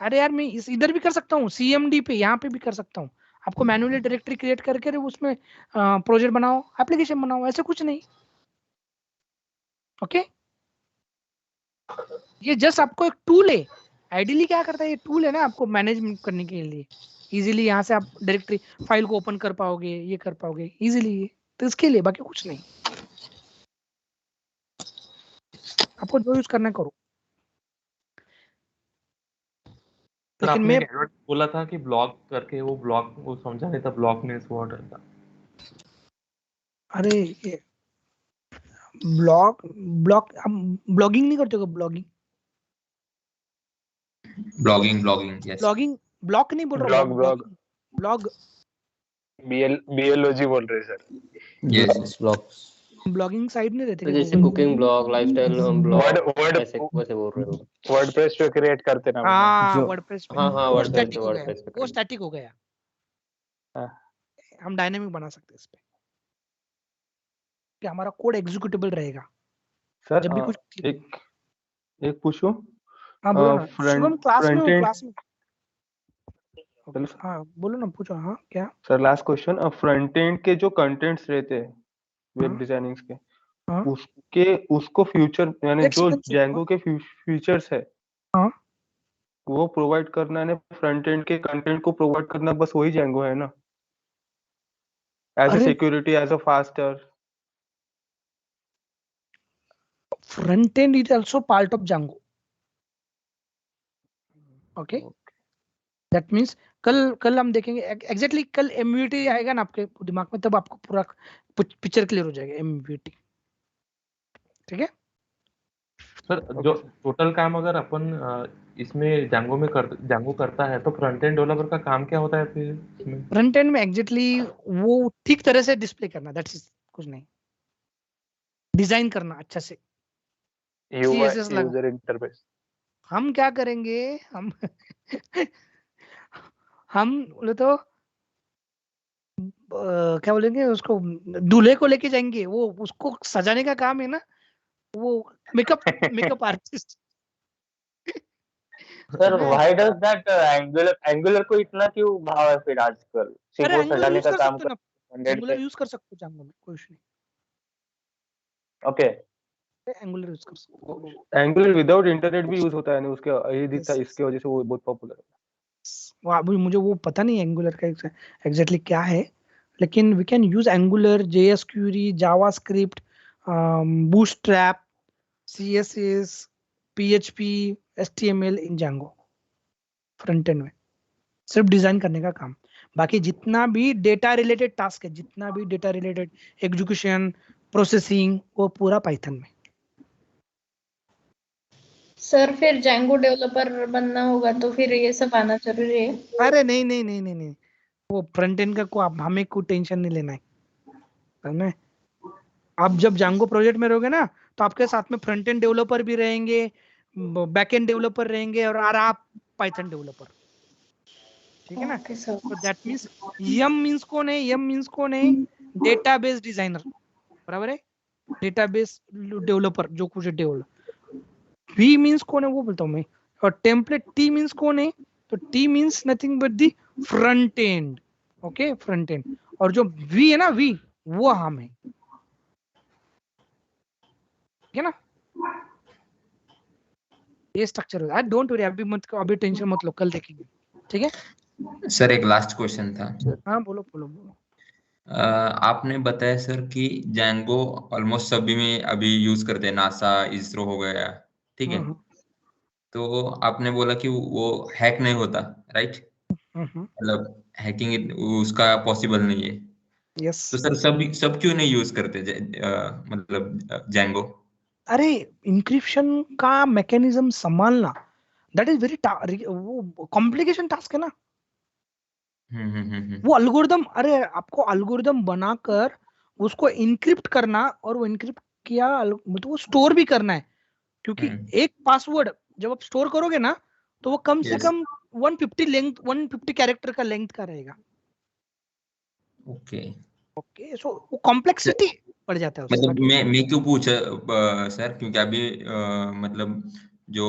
अरे यार, मैं इधर भी कर सकता हूँ, सीएमडी पे, यहाँ पे भी कर सकता हूँ। आपको मैन्युअली डायरेक्टरी क्रिएट करके उसमें प्रोजेक्ट बनाओ, एप्लीकेशन बनाओ, ऐसा कुछ नहीं। ओके, ये जस्ट आपको एक टूल है। आइडियली क्या करता है ये टूल है ना, आपको मैनेजमेंट करने के लिए, इजीली यहाँ से आप डायरेक्टरी फाइल को ओपन कर पाओगे, ये कर पाओगे इजीली, तो इसके लिए, बाकी कुछ नहीं। आपको जो यूज करना है करो। सर, आपने एक एडवर्ट बोला था कि ब्लॉग करके, वो ब्लॉग वो समझा नहीं था, ब्लॉग मींस व्हाट है? अरे ये ब्लॉगिंग नहीं करते हो? ब्लॉगिंग यस, ब्लॉग नहीं बोल रहा हूँ, ब्लॉग बीएलओजी बोल रहे सर। यस, ब्लॉगिंग साइट नहीं रहते, जैसे कुकिंग ब्लॉग, लाइफस्टाइल ब्लॉग, ऐसे बोल रहे हो? वर्डप्रेस पे क्रिएट करते ना। हाँ, वर्डप्रेस पे। हाँ, वो स्टैटिक हो गया, हम डायनेमिक बना सकते हैं इस पे कि हमारा कोड एग्जीक्यूटेबल रहेगा। सर जब भी कुछ एक पूछूं? हाँ बोलो ना, शुभम क्लास में हो, फ्रंट एंड, क्लास में। चलो सर। हाँ बोलो ना, पूछो। हाँ क्या? Sir last question, front end के जो कंटेंट्स रहते हैं वेब हाँ डिजाइनिंग्स के, हाँ उसको फ्यूचर यानी एक जो सेकंड जेंगो के फीचर्स है हाँ वो प्रोवाइड करना है, फ्रंट एंड के कंटेंट को प्रोवाइड करना, बस वही जेंगो है ना? एज अ अरे security, as a faster. Front end is also part of Django. Okay, that means कल हम देखेंगे एग्जैक्टली कल एमवीटी आएगा ना आपके दिमाग में, तब आपको पूरा पिक्चर क्लियर हो जाएगा एमवीटी। ठीक है सर जो टोटल काम अगर अपन इसमें जांगो करता है तो फ्रंट एंड डेवलपर का काम क्या होता है फिर इसमें? फ्रंट एंड में एग्जैक्टली वो ठीक तरह से डिस्प्ले करना, दैट्स इज, कुछ नहीं। डिजाइन करना अच्छा से, CSS लगा। User interface. हम क्या करेंगे, हम बोले तो क्या बोलेंगे उसको, दूल्हे को लेके जाएंगे, वो उसको सजाने का काम है ना, वो makeup artist. Sir why does that angular को इतना क्यों भाव है फिर आजकल? सिर्फ अरे वो एंगुलर सजाने यूज का कर काम सकते हो कर ना, 100 एंगुलर पे। यूज कर सकते हो Django में, कोई इशू ओके, नहीं, एंगुलर यूज कर सकते हो। एंगुलर विदाउट इंटरनेट भी यूज होता है ना, उसके ये दिखता है, Yes. इसके वजह से वो बहुत पॉपुलर है। वो अभी मुझे वो पता नहीं एंगुलर का एग्जैक्टली क्या है, लेकिन we can use Angular, JS query, JavaScript, Bootstrap, CSS, PHP, HTML इन Django फ्रंट एंड में, सिर्फ डिजाइन करने का काम। बाकी जितना भी डेटा रिलेटेड टास्क है, जितना भी डेटा रिलेटेड एग्जीक्यूशन, प्रोसेसिंग, वो पूरा पाइथन में। सर फिर Django डेवलपर बनना होगा तो फिर ये सब आना जरूरी है? अरे नहीं नहीं नहीं नहीं नहीं, वो फ्रंट एंड का को हमें कोई टेंशन नहीं लेना है, समझे? आप जब Django प्रोजेक्ट में रहोगे ना, तो आपके साथ में फ्रंट एंड डेवलपर भी रहेंगे, बैक एंड डेवलपर रहेंगे, और आप पाइथन डेवलपर। ठीक है ना? Okay sir. तो दैट मींस यम मींस कौन है? यम मींस कौन है? डेटाबेस डिजाइनर, बराबर है? डेटाबेस डेवलपर, जो कुछ डेवलप। वी मींस कौन है वो बोलता हूं मैं, और टेम्पलेट टी मींस कौन है? तो T means nothing but the front end. Okay, front end. और जो वी है ना, वी, वो हम है, ठीक है ना? ये स्ट्रक्चर है। डोंट वरी, अभी टेंशन मत लो, कल देखेंगे। ठीक है सर, एक लास्ट क्वेश्चन था। हाँ बोलो बोलो बोलो। आपने बताया सर कि जैंगो ऑलमोस्ट सभी में अभी यूज करते हैं, नासा, इसरो हो गया, ठीक है? तो आपने बोला कि वो हैक नहीं होता, राइट? मतलब हैकिंग उसका पॉसिबल नहीं है। यस। तो सर सब क्यों नहीं यूज करते मतलब जैंगो? अरे इंक्रिप्शन का मैकेनिज्म संभालना, दैट इज वेरी वो कॉम्प्लिकेशन टास्क है ना। वो अल्गोरिदम, अरे आपको अल्गोरिदम बनाकर उसको इनक्रिप्ट करना, और वो इनक्रिप्ट किया मतलब वो स्टोर भी करना है, क्योंकि एक पासवर्ड जब आप स्टोर करोगे ना, तो वो कम से कम 150 कैरेक्टर का लेंथ का रहेगा। ओके ओके, सो वो कॉम्प्लेक्सिटी बढ़ जाता है उससे। मतलब मैं क्यों पूछा सर, क्योंकि अभी मतलब जो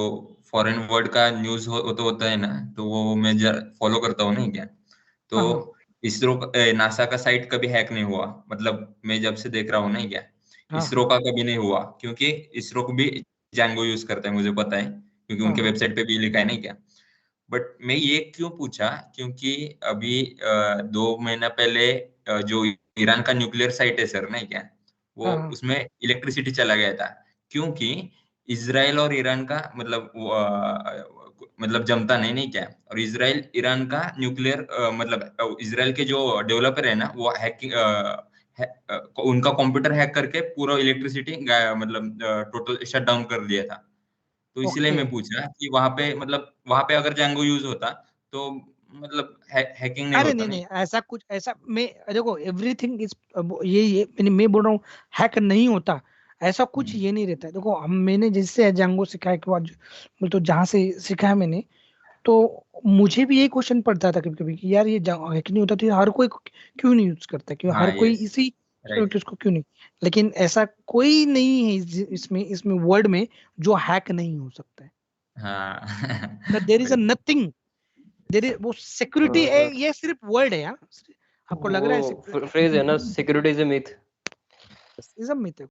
फॉरेन वर्ड का न्यूज होता है ना, तो वो मैं फॉलो करता हूँ नहीं क्या? तो इसरो नासा का साइट कभी हैक नहीं हुआ, मतलब मैं जब से देख रहा हूँ नहीं क्या, इसरो का कभी नहीं हुआ, क्योंकि इसरो को भी जैंगो यूज करता है, मुझे पता है, क्योंकि उनके वेबसाइट पे भी लिखा है नहीं क्या? बट मैं ये क्यों पूछा, क्योंकि अभी 2 महीना पहले जो ईरान का न्यूक्लियर साइट है सर नहीं क्या, वो उसमें इलेक्ट्रिसिटी चला गया था, क्योंकि इजराइल और ईरान का मतलब जमता नहीं क्या, और इजराइल ईरान का न्यूक्लियर मतलब इजराइल के जो डेवलपर है ना, वो हैकिंग उनका कंप्यूटर हैक करके पूरा इलेक्ट्रिसिटी मतलब टोटल शट डाउन कर दिया था। तो इसलिए मैं पूछा कि वहां पे अगर जैंगो यूज होता तो मतलब हैकिंग नहीं अरे होता। नहीं, ऐसा कुछ, ऐसा मैं देखो एवरीथिंग इज, ये मैं बोल रहा हूँ हैक नहीं होता, ऐसा कुछ ये नहीं रहता है। देखो मैंने जैसे जैंगो सिखाया के बाद, तो जहाँ से सिखाया मैंने, तो मुझे भी यही क्वेश्चन पड़ता था कभी कभी कि यार ये हैक नहीं होता तो हर कोई क्यों नहीं यूज करता, क्यों हर कोई इसी राइट किसको क्यों नहीं, लेकिन ऐसा कोई नहीं है इसमें वर्ड में जो हैक नहीं हो सकता है। हाँ there is a nothing, there is वो सिक्योरिटी है, ये सिर्फ वर्ड है यार। आपको लग रहा है वो फ्रेज है ना, security is a myth. Is a myth,